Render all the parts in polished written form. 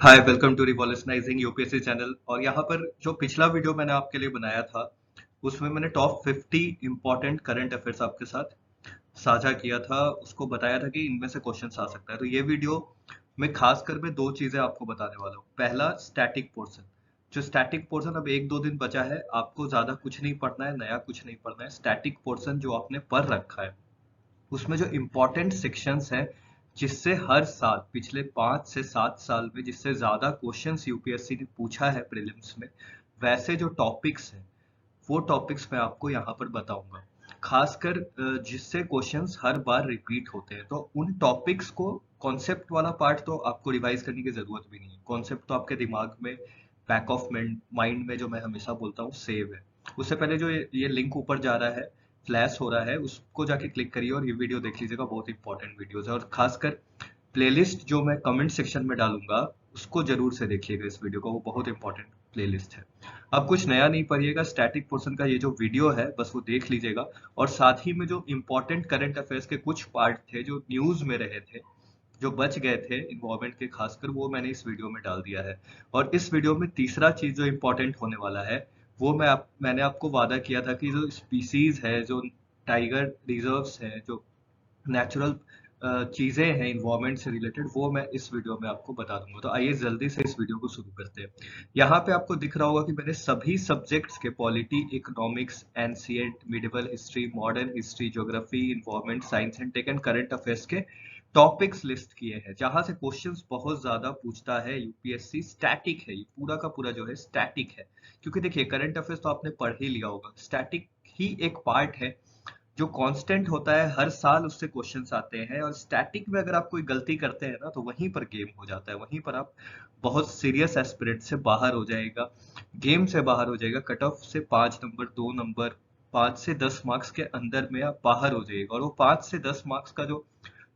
Hi, welcome to revolutionising UPSC channel. और यहाँ पर जो पिछला वीडियो मैंने आपके लिए बनाया था उसमें मैंने टॉप 50 इम्पोर्टेंट करंट अफेयर्स आपके साथ साझा किया था। उसको बताया था कि इनमें से क्वेश्चन आ सकता है। तो ये वीडियो में खासकर मैं दो चीजें आपको बताने वाला हूँ। पहला, स्टैटिक पोर्शन। जो स्टैटिक पोर्शन अब एक दो दिन बचा है, आपको ज्यादा कुछ नहीं पढ़ना है, नया कुछ नहीं पढ़ना है। स्टैटिक पोर्शन जो आपने पढ़ रखा है उसमें जो इम्पोर्टेंट सेक्शंस हैं, जिससे हर साल पिछले 5 से 7 साल में जिससे ज्यादा क्वेश्चंस यूपीएससी ने पूछा है प्रीलिम्स में, वैसे जो टॉपिक्स हैं वो टॉपिक्स मैं आपको यहाँ पर बताऊंगा। खासकर जिससे क्वेश्चंस हर बार रिपीट होते हैं, तो उन टॉपिक्स को, कॉन्सेप्ट वाला पार्ट तो आपको रिवाइज करने की जरूरत भी नहीं है। कॉन्सेप्ट तो आपके दिमाग में, बैक ऑफ माइंड में, जो मैं हमेशा बोलता हूँ, सेव है। उससे पहले जो ये लिंक ऊपर जा रहा है, फ्लैश हो रहा है, उसको जाके क्लिक करिए और ये वीडियो देख लीजिएगा। बहुत इंपॉर्टेंट वीडियोस है। और खासकर प्लेलिस्ट जो मैं कमेंट सेक्शन में डालूंगा उसको जरूर से देखिएगा। इस वीडियो को, वो बहुत इंपॉर्टेंट प्लेलिस्ट है। अब कुछ नया नहीं पढ़िएगा। स्टैटिक पोर्शन का ये जो वीडियो है बस वो देख लीजिएगा। और साथ ही में जो इंपॉर्टेंट करंट अफेयर्स के कुछ पार्ट थे जो न्यूज में रहे थे, जो बच गए थे इन्वायरमेंट के खासकर, वो मैंने इस वीडियो में डाल दिया है। और इस वीडियो में तीसरा चीज जो इम्पोर्टेंट होने वाला है, वो मैंने आपको वादा किया था कि जो स्पीसीज है, जो टाइगर रिजर्व्स है, जो नेचुरल चीजें हैं इन्वायरमेंट से रिलेटेड, वो मैं इस वीडियो में आपको बता दूंगा। तो आइए जल्दी से इस वीडियो को शुरू करते हैं। यहाँ पे आपको दिख रहा होगा कि मैंने सभी सब्जेक्ट्स के, polity, economics, ancient, medieval history, modern history, geography, environment science and tech and current affairs के टॉपिक्स लिस्ट किए हैं, जहां से क्वेश्चंस बहुत ज्यादा पूछता है यूपीएससी। स्टैटिक है, ये पूरा का पूरा जो है स्टैटिक है। क्योंकि देखिए, करंट अफेयर्स तो आपने पढ़ ही लिया होगा। स्टैटिक ही एक पार्ट है जो कांस्टेंट होता है, हर साल उससे क्वेश्चंस आते हैं। और स्टैटिक में अगर आप कोई गलती करते हैं ना, तो वहीं पर गेम हो जाता है। वहीं पर आप बहुत सीरियस एस्पिरेट से बाहर हो जाएगा, गेम से बाहर हो जाएगा। कट ऑफ से 5 नंबर, 2 नंबर, 5 से 10 मार्क्स के अंदर में आप बाहर हो जाएगा। और वो 5 से 10 मार्क्स का जो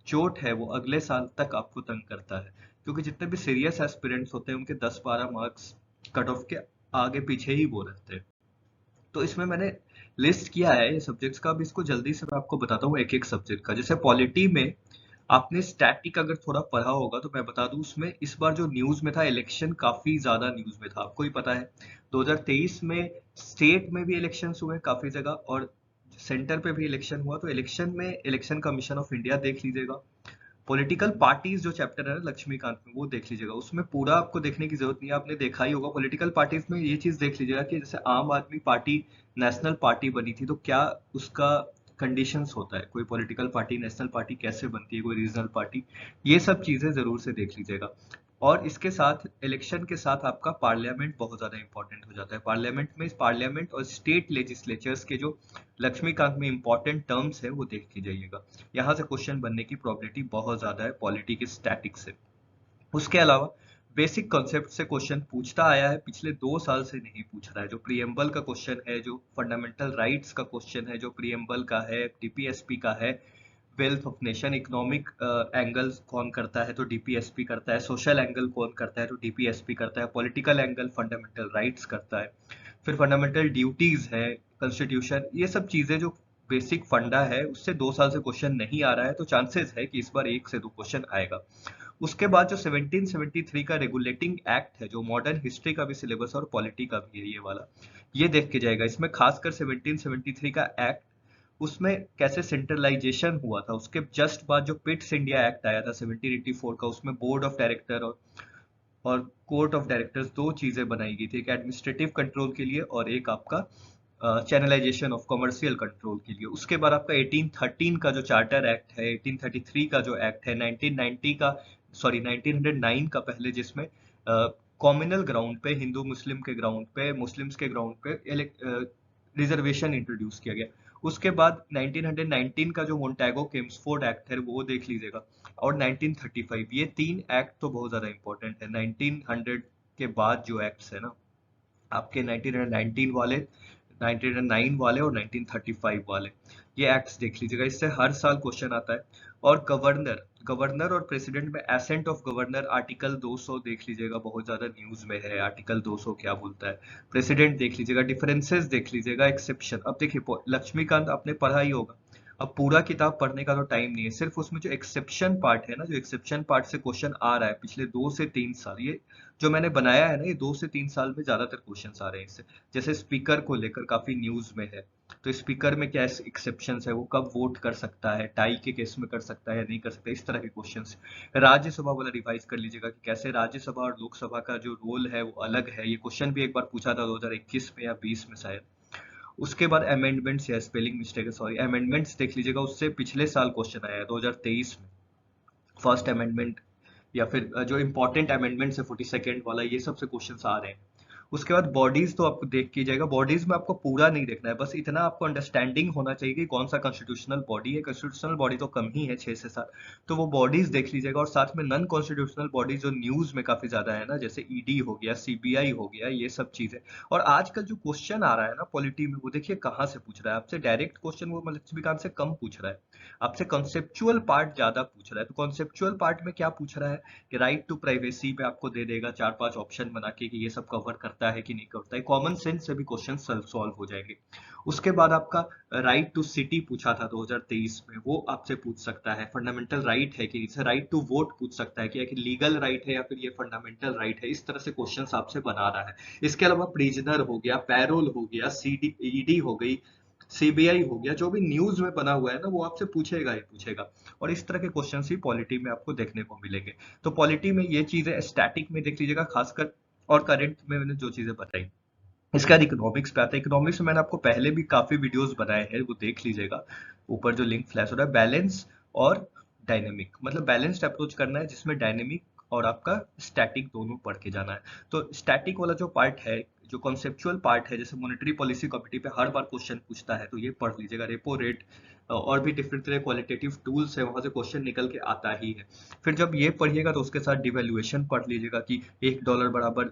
चोट है, वो अगले साल तक आपको तंग करता है। क्योंकि जितने भी सीरियस एस्पिरेंट्स होते हैं उनके 10-12 मार्क्स कट ऑफ के आगे पीछे ही वो रहते हैं। तो इसमें मैंने लिस्ट किया है सब्जेक्ट्स का। अब इसको जल्दी से मैं आपको बताता हूँ एक एक सब्जेक्ट का। जैसे पॉलिटी में आपने स्टैटिक अगर थोड़ा पढ़ा होगा तो मैं बता दूं, उसमें इस बार जो न्यूज में था, इलेक्शन काफी ज्यादा न्यूज में था। आपको ही पता है 2023 में स्टेट में भी इलेक्शंस हुए काफी जगह, और सेंटर पे भी इलेक्शन हुआ। तो इलेक्शन में इलेक्शन कमीशन ऑफ इंडिया देख लीजिएगा। पॉलिटिकल पार्टीज जो चैप्टर है ना लक्ष्मीकांत में, वो देख लीजिएगा। उसमें पूरा आपको देखने की जरूरत नहीं है, आपने देखा ही होगा। पॉलिटिकल पार्टीज में ये चीज देख लीजिएगा कि जैसे आम आदमी पार्टी नेशनल पार्टी बनी थी, तो क्या उसका कंडीशंस होता है, कोई पॉलिटिकल पार्टी नेशनल पार्टी कैसे बनती है, कोई रीजनल पार्टी, ये सब चीजें जरूर से देख लीजिएगा। और इसके साथ इलेक्शन के साथ आपका पार्लियामेंट बहुत ज्यादा इंपॉर्टेंट हो जाता है। पार्लियामेंट और स्टेट लेजिस्लेचर्स के जो लक्ष्मीकांत में इंपॉर्टेंट टर्म्स है, वो देख के जाइएगा। यहाँ से क्वेश्चन बनने की प्रोबेबिलिटी बहुत ज्यादा है पॉलिटी के स्टैटिक से। उसके अलावा बेसिक कॉन्सेप्ट से क्वेश्चन पूछता आया है, पिछले 2 साल से नहीं पूछ रहा है। जो प्रीएम्बल का क्वेश्चन है, जो फंडामेंटल राइट्स का क्वेश्चन है, जो प्रीएम्बल का है, डीपीएसपी का है, wealth of nation, economic angle कौन करता है तो डीपीएसपी करता है, सोशल एंगल कौन करता है तो डीपीएसपी करता है, पॉलिटिकल एंगल फंडामेंटल राइट्स करता है, फिर फंडामेंटल ड्यूटीज है, कॉन्स्टिट्यूशन, ये सब चीजें जो बेसिक फंडा है, उससे 2 साल से क्वेश्चन नहीं आ रहा है। तो चांसेस है कि इस बार 1 से 2 क्वेश्चन आएगा। उसके बाद जो 1773 का रेगुलेटिंग एक्ट है, जो मॉडर्न हिस्ट्री का भी सिलेबस और पॉलिटी का भी है, ये वाला, ये देख के जाएगा। इसमें खासकर 1773 का एक्ट, उसमें कैसे सेंट्रलाइजेशन हुआ था। उसके जस्ट बाद जो पिट्स इंडिया एक्ट आया था 1784 का, उसमें बोर्ड ऑफ डायरेक्टर और कोर्ट ऑफ डायरेक्टर्स, दो चीजें बनाई गई थी। एक एडमिनिस्ट्रेटिव कंट्रोल के लिए और एक आपका चैनलाइजेशन ऑफ कमर्शियल कंट्रोल के लिए। उसके बाद आपका 1813 का जो चार्टर एक्ट है, 1833 का जो एक्ट है, 1990 का, सॉरी 1909 का पहले, जिसमें कॉम्युनल ग्राउंड पे, हिंदू मुस्लिम के ग्राउंड पे, मुस्लिम्स के ग्राउंड पे रिजर्वेशन इंट्रोड्यूस किया गया। उसके बाद 1919 का जो मोन्टेगो केम्सफोर्ड एक्ट है, वो देख लीजिएगा। और 1935, ये 3 एक्ट तो बहुत ज्यादा इंपॉर्टेंट है। 1900 के बाद जो एक्ट्स है ना आपके, 1919 वाले, 1909 वाले और 1935 वाले, ये एक्ट्स देख लीजिएगा। इससे हर साल क्वेश्चन आता है। और गवर्नर गवर्नर और प्रेसिडेंट में एसेंट ऑफ गवर्नर, आर्टिकल 200 देख लीजिएगा, बहुत ज्यादा न्यूज में है। आर्टिकल 200 क्या बोलता है, प्रेसिडेंट देख लीजिएगा, डिफरेंसेस देख लीजिएगा, एक्सेप्शन। अब देखिए, लक्ष्मीकांत आपने पढ़ा ही होगा। अब पूरा किताब पढ़ने का तो टाइम नहीं है, सिर्फ उसमें जो एक्सेप्शन पार्ट है ना, जो एक्सेप्शन पार्ट से क्वेश्चन आ रहा है पिछले 2 से 3 साल, ये जो मैंने बनाया है ना, ये 2 से 3 साल में ज्यादातर क्वेश्चंस आ रहे हैं इससे। जैसे स्पीकर को लेकर काफी न्यूज में है, तो स्पीकर में क्या एक्सेप्शन है, वो कब वोट कर सकता है, टाई के केस में कर सकता है या नहीं कर सकता, इस तरह के क्वेश्चंस। राज्यसभा वाला रिवाइज कर लीजिएगा कि कैसे राज्यसभा और लोकसभा का जो रोल है वो अलग है, ये क्वेश्चन भी एक बार पूछा था 2021 में या 20 में शायद। उसके बाद अमेंडमेंट्स या स्पेलिंग मिस्टेक है, सॉरी, अमेंडमेंट्स देख लीजिएगा, उससे पिछले साल क्वेश्चन आया है 2023 में, फर्स्ट अमेंडमेंट या फिर जो इंपॉर्टेंट अमेंडमेंट्स है 42nd वाला, ये सब से क्वेश्चंस आ रहे हैं। उसके बाद बॉडीज तो आपको देख के जाएगा, बॉडीज में आपको पूरा नहीं देखना है, बस इतना आपको अंडरस्टैंडिंग होना चाहिए कि कौन सा कॉन्स्टिट्यूशनल बॉडी है। कॉन्स्टिट्यूशनल बॉडी तो कम ही है, 6 से 7, तो वो बॉडीज देख लीजिएगा। और साथ में नॉन कॉन्स्टिट्यूशनल बॉडी जो न्यूज में काफी ज्यादा है ना, जैसे ईडी हो गया, सीबीआई हो गया, ये सब चीजें। और आजकल जो क्वेश्चन आ रहा है ना पॉलिटी में, वो देखिए कहाँ से पूछ रहा है आपसे, डायरेक्ट क्वेश्चन वो लक्ष्मीकांत से कम पूछ रहा है, आपसे कॉन्सेप्चुअल पार्ट ज्यादा पूछ रहा है। तो कॉन्सेप्चुअल पार्ट में क्या पूछ रहा है कि राइट टू प्राइवेसी पे आपको दे देगा 4-5 ऑप्शन बना के कि ये सब कवर करता है कि नहीं करता है, कॉमन सेंस से भी क्वेश्चन सॉल्व हो जाएंगे। उसके बाद आपका राइट टू सिटी पूछा था 2023 में, वो आपसे पूछ सकता है फंडामेंटल राइट है कि, जैसे राइट टू वोट पूछ सकता है कि लीगल राइट है या फिर ये फंडामेंटल राइट है, इस तरह से क्वेश्चन आपसे बना रहा है। इसके अलावा प्रिजनर हो गया, पैरोल हो गया, सीडी ईडी हो गई, सीबीआई हो गया, जो भी न्यूज में बना हुआ है ना, वो आपसे पूछेगा ही पूछेगा। और इस तरह के क्वेश्चन ही पॉलिटी में आपको देखने को मिलेंगे। तो पॉलिटी में ये चीजें स्टैटिक में देख लीजिएगा खासकर, और करंट में मैंने जो चीजें बताई। इसके बाद इकोनॉमिक्स पे आता है। इकोनॉमिक्स में मैंने आपको पहले भी काफी वीडियोस बनाए हैं, वो देख लीजिएगा, ऊपर जो लिंक फ्लैश हो रहा है। बैलेंस और डायनेमिक, मतलब बैलेंस्ड अप्रोच करना है जिसमें डायनेमिक और आपका स्टैटिक दोनों पढ़ के जाना है। तो स्टैटिक वाला जो पार्ट है, जो कॉन्सेप्चुअल पार्ट है, जैसे मॉनेटरी पॉलिसी कमिटी पे हर बार क्वेश्चन पूछता है, तो ये पढ़ लीजिएगा। रेपो रेट और भी डिफरेंट तरह क्वालिटेटिव टूल्स है, वहां से क्वेश्चन निकल के आता ही है। फिर जब ये पढ़िएगा तो उसके साथ डिवेल्युएशन पढ़ लीजिएगा कि $1 बराबर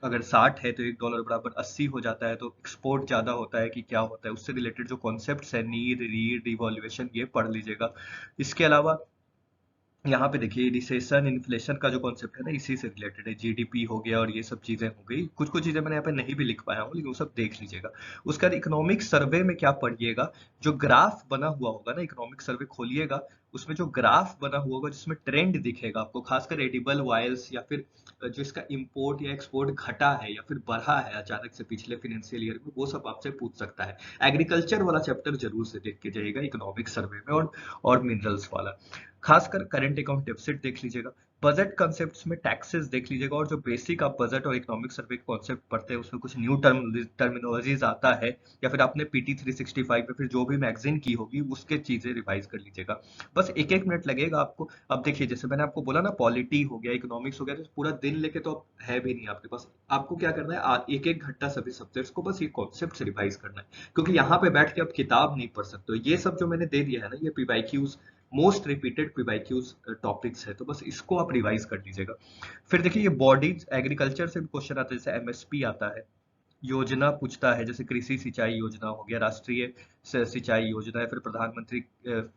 अगर 60 है तो $1 बराबर 80 हो जाता है, तो एक्सपोर्ट ज्यादा होता है कि क्या होता है, उससे रिलेटेड जो कॉन्सेप्ट्स है, नीड रीड डिवॉल्यूएशन, ये पढ़ लीजिएगा। इसके अलावा यहाँ पे देखिए रिसेशन इन्फ्लेशन का जो कॉन्सेप्ट है ना, इसी से रिलेटेड है। जीडीपी हो गया और ये सब चीजें हो गई, कुछ कुछ चीजें मैंने यहाँ पे नहीं भी लिख पाया हूँ, लेकिन वो सब देख लीजिएगा। उसका इकोनॉमिक सर्वे में क्या पढ़िएगा, जो ग्राफ बना हुआ होगा ना, इकोनॉमिक सर्वे खोलिएगा, उसमें जो ग्राफ बना हुआ होगा जिसमें ट्रेंड दिखेगा आपको, खासकर एडिबल ऑयल्स या फिर जो इसका इंपोर्ट या एक्सपोर्ट घटा है या फिर बढ़ा है अचानक से पिछले फाइनेंशियल ईयर में, वो सब आपसे पूछ सकता है। एग्रीकल्चर वाला चैप्टर जरूर से देख के जाइएगा इकोनॉमिक सर्वे में, और मिनरल्स वाला। खासकर करंट अकाउंट डेफिसिट देख लीजिएगा। बजट कॉन्सेप्ट्स में टैक्सेस देख लीजिएगा, और जो बेसिक आप बजट और इकोनॉमिक सर्वे के कॉन्सेप्ट पढ़ते हैं उसमें कुछ न्यू टर्मिनोलॉजीज आता है, या फिर आपने पीटी 365 में फिर जो भी मैगजीन की होगी उसके चीजें रिवाइज कर लीजिएगा। बस 1-1 मिनट लगेगा आपको। अब देखिए, जैसे मैंने आपको बोला ना, पॉलिटी हो गया, इकोनॉमिक्स हो गया, तो पूरा दिन लेके तो अब है भी नहीं आपके पास। आपको क्या करना है, 1-1 घंटा सभी सब्जेक्ट्स को बस ये कॉन्सेप्ट रिवाइज करना है, क्योंकि यहाँ पे बैठ के आप किताब नहीं पढ़ सकते। ये सब जो मैंने दे दिया है ना, ये PYQs, most repeated PYQs topics है, तो बस इसको आप रिवाइज कर लीजिएगा। फिर देखिए, ये बॉडीज एग्रीकल्चर से भी क्वेश्चन आता है, जैसे एमएसपी आता है, योजना पूछता है, जैसे कृषि सिंचाई योजना हो गया, राष्ट्रीय सिंचाई योजना, या फिर प्रधानमंत्री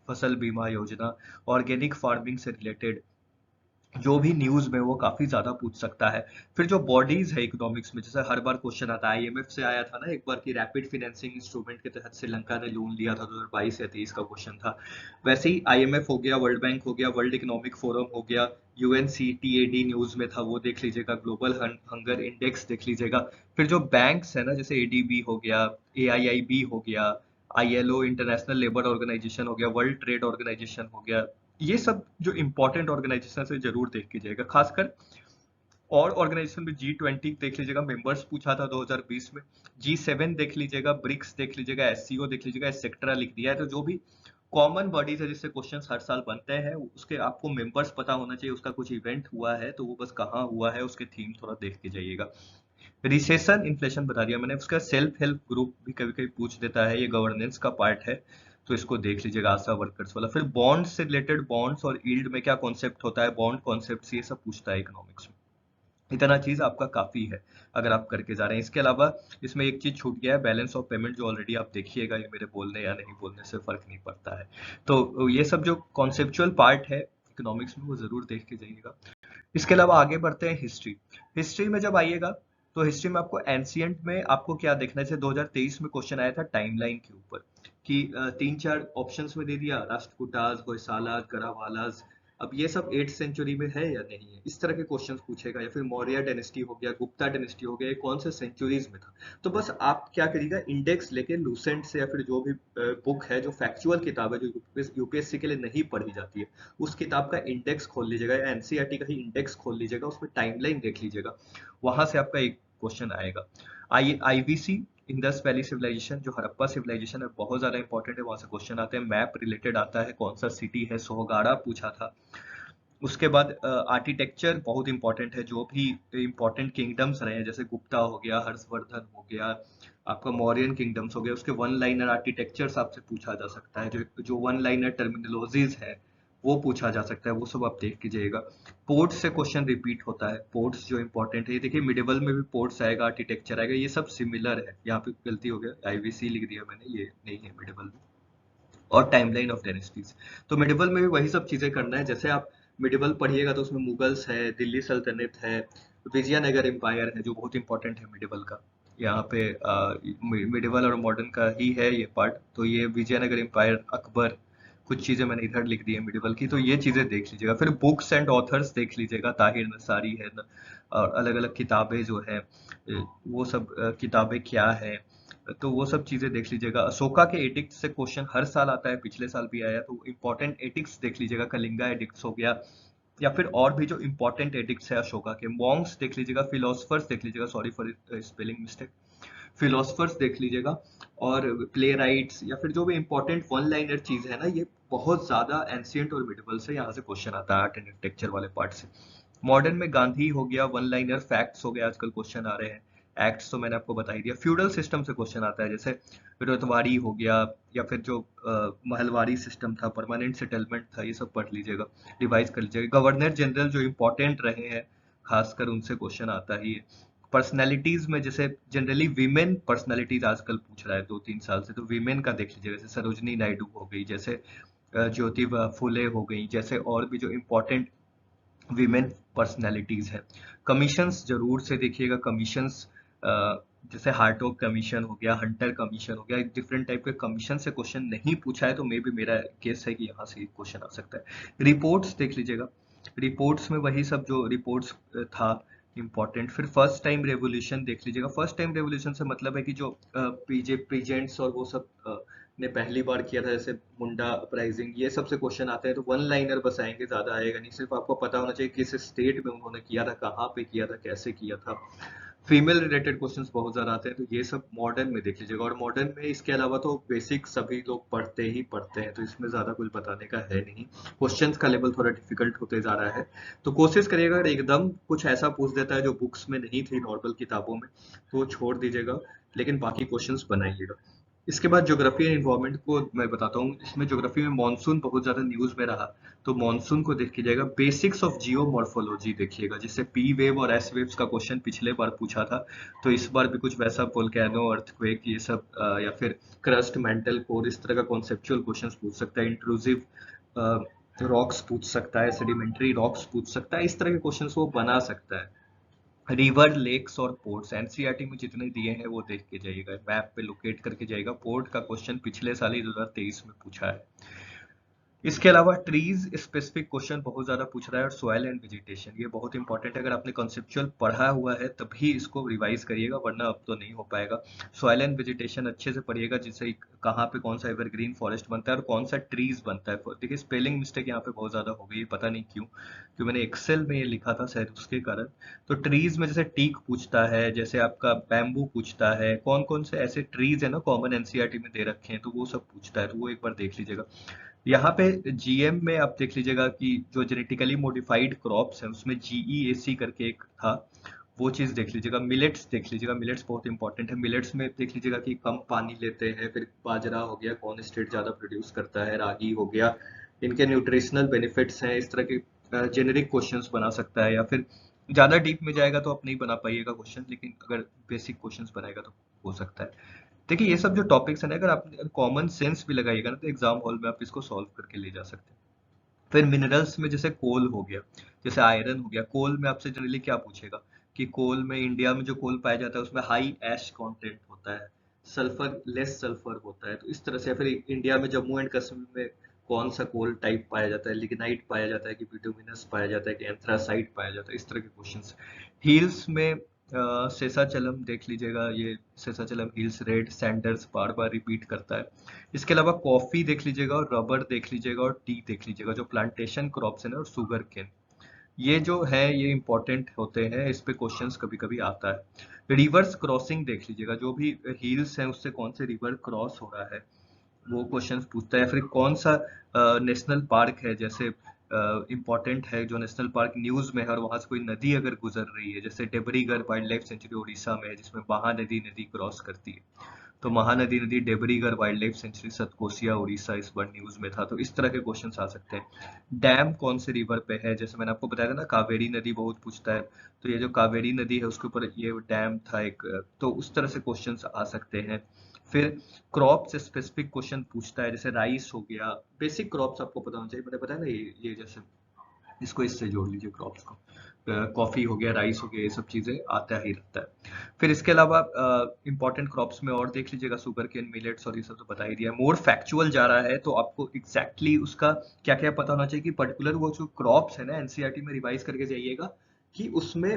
फसल बीमा योजना, ऑर्गेनिक फार्मिंग से रिलेटेड जो भी न्यूज में, वो काफी ज्यादा पूछ सकता है। फिर जो बॉडीज है इकोनॉमिक्स में, जैसे हर बार क्वेश्चन आता है, आईएमएफ से आया था ना एक बार की रैपिड फाइनेंसिंग इंस्ट्रूमेंट के तहत श्रीलंका ने लोन लिया था, 2022 या 23 का क्वेश्चन था। वैसे ही आईएमएफ हो गया, वर्ल्ड बैंक हो गया, वर्ल्ड इकोनॉमिक फोरम हो गया, यूएनसीटीएडी न्यूज में था, वो देख लीजिएगा। ग्लोबल हंगर इंडेक्स देख लीजिएगा। फिर जो बैंक्स है ना, जैसे एडीबी हो गया, एआईआईबी हो गया, आईएलओ इंटरनेशनल लेबर ऑर्गेनाइजेशन हो गया, वर्ल्ड ट्रेड ऑर्गेनाइजेशन हो गया, ये सब जो इंपॉर्टेंट ऑर्गेनाइजेशन है जरूर देख के जाएगा। खासकर और ऑर्गेनाइजेशन में G20 देख लीजिएगा, मेंबर्स पूछा था 2020 में। G7 देख लीजिएगा, ब्रिक्स देख लीजिएगा, एससीओ देख लीजिएगा, एटसेट्रा लिख दिया है। तो जो भी कॉमन बॉडीज है जिससे क्वेश्चंस हर साल बनते हैं, उसके आपको मेंबर्स पता होना चाहिए, उसका कुछ इवेंट हुआ है तो वो बस कहाँ हुआ है, उसके थीम थोड़ा देख के जाइएगा। रिसेशन इन्फ्लेशन बता दिया मैंने। उसका सेल्फ हेल्प ग्रुप भी कभी कभी पूछ देता है, ये गवर्नेंस का पार्ट है, तो इसको देख लीजिएगा, आशा वर्कर्स वाला। फिर बॉन्ड्स से रिलेटेड, बॉन्ड्स और यील्ड में क्या कॉन्सेप्ट होता है, बॉन्ड कॉन्सेप्ट, ये सब पूछता है इकोनॉमिक्स में। इतना चीज आपका काफी है अगर आप करके जा रहे हैं। इसके अलावा इसमें एक चीज छूट गया है, बैलेंस ऑफ पेमेंट, जो ऑलरेडी आप देखिएगा, ये मेरे बोलने या नहीं बोलने से फर्क नहीं पड़ता है। तो ये सब जो कॉन्सेप्चुअल पार्ट है इकोनॉमिक्स में, वो जरूर देख के जाइएगा। इसके अलावा आगे बढ़ते हैं हिस्ट्री। हिस्ट्री में जब आइएगा, तो हिस्ट्री में आपको एंशियंट में आपको क्या देखना है, जैसे 2023 में क्वेश्चन आया था टाइमलाइन के ऊपर कि 3-4 ऑप्शंस में दे दिया राष्ट्रकूटाज, होयसालाज, गढ़वालाज, अब ये सब 8th सेंचुरी में है या नहीं है, इस तरह के क्वेश्चंस पूछेगा। या फिर मौर्य डायनेस्टी हो गया, गुप्ता डायनेस्टी हो गया, ये कौन से सेंचुरीज में था। तो बस आप क्या करिएगा, इंडेक्स लेके लूसेंट से या फिर जो भी बुक है, जो फैक्चुअल किताब है, जो यूपीएससी के लिए नहीं पढ़ी जाती है, उस किताब का इंडेक्स खोल लीजिएगा या एनसीईआरटी का ही इंडेक्स खोल लीजिएगा, उसमें टाइमलाइन देख लीजिएगा, वहां से आपका एक क्वेश्चन आएगा। आईवीसी, इंडस वैली सिविलाइजेशन, जो हड़प्पा सिविलाइजेशन है, बहुत ज्यादा इंपॉर्टेंट है, वहां से क्वेश्चन आते हैं। मैप रिलेटेड आता है, कौन सा सिटी है, सोहगाड़ा पूछा था। उसके बाद आर्किटेक्चर बहुत इंपॉर्टेंट है, जो भी इंपॉर्टेंट किंगडम्स रहे हैं, जैसे गुप्ता हो गया, हर्षवर्धन हो गया, आपका मौर्यन किंगडम्स हो गया, उसके वन लाइनर आर्किटेक्चर्स आपसे पूछा जा सकता है, जो वन लाइनर टर्मिनोलॉजीज है वो पूछा जा सकता है, वो सब आप देख कीजिएगा। पोर्ट्स से क्वेश्चन रिपीट होता है, पोर्ट्स जो इंपॉर्टेंट है, ये देखिए मिडिवल में भी पोर्ट्स आएगा, आर्किटेक्चर आएगा, ये सब सिमिलर है। यहाँ पे गलती हो गया, आईवीसी लिख दिया मैंने, ये नहीं है मिडिवल में। और टाइमलाइन ऑफ डायनेस्टीज, तो मिडिवल में भी वही सब चीजें करना है। जैसे आप मिडिवल पढ़िएगा तो उसमें मुगल्स है, दिल्ली सल्तनत है, विजयनगर एम्पायर है, जो बहुत इंपॉर्टेंट है मिडिवल का। यहाँ पे मिडिवल और मॉडर्न का ही है ये पार्ट, तो ये विजयनगर एम्पायर, अकबर, कुछ चीजें मैंने इधर लिख दी है मिडिवल की, तो ये चीजें देख लीजिएगा। फिर बुक्स एंड ऑथर्स देख लीजिएगा, ताहिर नसारी है न, और अलग अलग किताबें जो है, वो सब किताबें क्या है, तो वो सब चीजें देख लीजिएगा। अशोका के एडिक्ट से क्वेश्चन हर साल आता है, पिछले साल भी आया, तो इंपॉर्टेंट एडिक्ट्स देख लीजिएगा, कलिंगा एडिक्ट्स हो गया, या फिर और भी जो इंपॉर्टेंट एडिक्ट्स है अशोका के। मॉन्क्स देख लीजिएगा, फिलोसफर्स देख लीजिएगा, sorry for spelling mistake, philosophers देख लीजिएगा। और प्ले राइट्स या फिर जो भी इंपॉर्टेंट वन लाइनर चीज है ना, ये बहुत ज्यादा एंशियंट और मिडिवल से यहाँ से क्वेश्चन आता है, आर्ट एंड आर्किटेक्चर वाले पार्ट से। मॉडर्न में गांधी हो गया, वन लाइनर फैक्ट्स हो गया, आजकल क्वेश्चन आ रहे हैं। एक्ट्स तो मैंने आपको बता ही दिया। फ्यूडल सिस्टम से क्वेश्चन आता है, जैसे रतवारी हो गया, या फिर जो महलवारी सिस्टम था, परमानेंट सेटलमेंट था, ये सब पढ़ लीजिएगा, रिवाइज कर लीजिएगा। गवर्नर जनरल जो इंपॉर्टेंट रहे हैं, खासकर उनसे क्वेश्चन आता ही है। पर्सनैलिटीज में जैसे जनरली विमेन पर्सनैलिटीज आजकल पूछ रहा है 2-3 साल से, तो विमेन का देख लीजिएगा, जैसे सरोजनी नायडू हो गई, जैसे ज्योतिबा फुले हो गई, जैसे और भी जो इम्पोर्टेंट विमेन पर्सनैलिटीज है। कमीशंस जरूर से देखिएगा, कमीशंस जैसे हार्टोग कमीशन हो गया, हंटर कमीशन हो गया, डिफरेंट टाइप के कमीशन से क्वेश्चन नहीं पूछा है, तो मे भी मेरा केस है कि यहाँ से क्वेश्चन आ सकता है। रिपोर्ट्स देख लीजिएगा, रिपोर्ट्स में वही सब जो रिपोर्ट्स था इम्पोर्टेंट। फिर फर्स्ट टाइम रेवोल्यूशन देख लीजिएगा। फर्स्ट टाइम रेवोल्यूशन से मतलब है कि जो पीजे प्रीजेंट्स और वो सब ने पहली बार किया था, जैसे मुंडा अपराइजिंग, ये सब से क्वेश्चन आते हैं, तो वन लाइनर बस आएंगे, ज्यादा आएगा नहीं, सिर्फ आपको पता होना चाहिए किस स्टेट में उन्होंने किया था, कहाँ पे किया था, कैसे किया था। फीमेल रिलेटेड क्वेश्चंस बहुत ज्यादा आते हैं, तो ये सब मॉडर्न में देख लीजिएगा। और मॉडर्न में इसके अलावा तो बेसिक सभी लोग पढ़ते ही पढ़ते हैं, तो इसमें ज्यादा कुछ बताने का है नहीं। क्वेश्चंस का लेवल थोड़ा डिफिकल्ट होते जा रहा है, तो कोशिश करिएगा अगर एकदम कुछ ऐसा पूछ देता है जो बुक्स में नहीं थी, नॉर्मल किताबों में, तो छोड़ दीजिएगा, लेकिन बाकी क्वेश्चंस बनाइएगा। इसके बाद ज्योग्राफी एंड इन्वायरमेंट को मैं बताता हूँ। इसमें ज्योग्राफी में मॉनसून बहुत ज्यादा न्यूज में रहा, तो मॉनसून को देख जाएगा। बेसिक्स ऑफ जियोमॉर्फोलॉजी देखिएगा, जैसे पी वेव और एस वेव्स का क्वेश्चन पिछले बार पूछा था, तो इस बार भी कुछ वैसा वोल्केनो, अर्थक्वेक, ये सब या फिर क्रस्ट, मेंटल कोर, इस तरह का कॉन्सेप्चुअल क्वेश्चन पूछ सकता है। इंट्रूसिव रॉक्स पूछ सकता है, सेडिमेंट्री रॉक्स पूछ सकता है, इस तरह के क्वेश्चन वो बना सकता है। रिवर, लेक्स और पोर्ट्स एनसीईआरटी में जितने दिए हैं वो देख के जाइएगा, मैप पे लोकेट करके जाइएगा। पोर्ट का क्वेश्चन पिछले साल ही 2023 में पूछा है। इसके अलावा ट्रीज स्पेसिफिक क्वेश्चन बहुत ज्यादा पूछ रहा है, और सॉइल एंड वेजिटेशन, ये बहुत इंपॉर्टेंट है। अगर आपने कॉन्सेप्चुअल पढ़ा हुआ है तभी इसको रिवाइज करिएगा, वरना अब तो नहीं हो पाएगा। सॉइल एंड वेजिटेशन अच्छे से पढ़िएगा, जिससे कहाँ पे कौन सा एवरग्रीन फॉरेस्ट बनता है और कौन सा ट्रीज बनता है। देखिए स्पेलिंग मिस्टेक यहाँ पे बहुत ज्यादा हो गई, पता नहीं क्यों, क्यों मैंने एक्सेल में ये लिखा था, शायद उसके कारण। तो ट्रीज में जैसे टीक पूछता है, जैसे आपका बैम्बू पूछता है, कौन कौन से ऐसे ट्रीज है ना कॉमन एनसीईआरटी में दे रखे हैं, तो वो सब पूछता है, तो वो एक बार देख लीजिएगा। यहाँ पे जीएम में आप देख लीजिएगा कि जो जेनेटिकली मॉडिफाइड क्रॉप्स हैं उसमें जीईएसी करके एक था, वो चीज देख लीजिएगा। मिलेट्स देख लीजिएगा, मिलेट्स बहुत इंपॉर्टेंट है। मिलेट्स में देख लीजिएगा कि कम पानी लेते हैं, फिर बाजरा हो गया, कौन स्टेट ज्यादा प्रोड्यूस करता है, रागी हो गया, इनके न्यूट्रिशनल बेनिफिट्स हैं, इस तरह के जेनेरिक क्वेश्चंस बना सकता है। या फिर ज्यादा डीप में जाएगा तो आप नहीं बना पाइएगा क्वेश्चन, लेकिन अगर बेसिक क्वेश्चंस बनाएगा तो हो सकता है। देखिए ये सब जो टॉपिक्स है ना, अगर आप कॉमन सेंस भी लगाइएगा ना, तो एग्जाम हॉल में आप इसको सॉल्व करके ले जा सकते हैं। फिर मिनरल्स में जैसे कोल हो गया, जैसे आयरन हो गया, कोल में आपसे जनरली क्या पूछेगा कि कोल में, इंडिया में जो कोल पाया जाता है उसमें हाई ऐश कंटेंट होता है, सल्फर लेस सल्फर होता है। तो इस तरह से, फिर इंडिया में जम्मू एंड कश्मीर में कौन सा कोल टाइप पाया जाता है, लिग्नाइट पाया जाता है कि बिटुमिनस पाया जाता है कि एंथ्रासाइट पाया जाता है, इस तरह के क्वेश्चंस। हील्स में शेषाचलम देख लीजिएगा, ये शेषाचलम हिल्स रेड सैंडर्स बार बार रिपीट करता है। इसके अलावा कॉफी देख लीजिएगा और रबर देख लीजिएगा और टी देख लीजिएगा, जो प्लांटेशन क्रॉप्स है ना, और शुगर केन, ये जो है ये इंपॉर्टेंट होते हैं, इस पे क्वेश्चंस कभी कभी आता है। रिवर्स क्रॉसिंग देख लीजिएगा, जो भी हिल्स हैं उससे कौन से रिवर क्रॉस हो रहा है वो क्वेश्चंस पूछता है। फिर कौन सा नेशनल पार्क है, जैसे इम्पोर्टेंट है जो नेशनल पार्क न्यूज में है और वहां से कोई नदी अगर गुजर रही है, जैसे Debrigarh wild life sanctuary Orissa में है जिसमें महानदी नदी क्रॉस करती है, तो महानदी नदी Debrigarh wild life sanctuary Satkosia Orissa इस बार न्यूज में था। तो इस तरह के क्वेश्चंस आ सकते हैं। डैम कौन से रिवर पे है, जैसे मैंने आपको बताया था ना, कावेरी नदी बहुत पूछता है, तो ये जो कावेरी नदी है उसके ऊपर ये डैम था एक, तो उस तरह से क्वेश्चंस आ सकते हैं। फिर क्रॉप से स्पेसिफिक क्वेश्चन पूछता है, जैसे राइस हो गया, बेसिक क्रॉप्स आपको पता होना चाहिए, मैंने बताया ना, ये जैसे इसको इससे जोड़ लीजिए क्रॉप्स को, कॉफी हो गया, राइस हो गया, ये सब चीजें आता ही रहता है। फिर इसके अलावा इंपॉर्टेंट क्रॉप्स में और देख लीजिएगा, शुगर केन, मिलेट्स, और ये सब तो बता ही दिया। मोर फैक्चुअल जा रहा है तो आपको एग्जैक्टली उसका क्या क्या पता होना चाहिए, कि पर्टिकुलर वो जो क्रॉप्स है ना, एनसीईआरटी में रिवाइज करके जाइएगा कि उसमें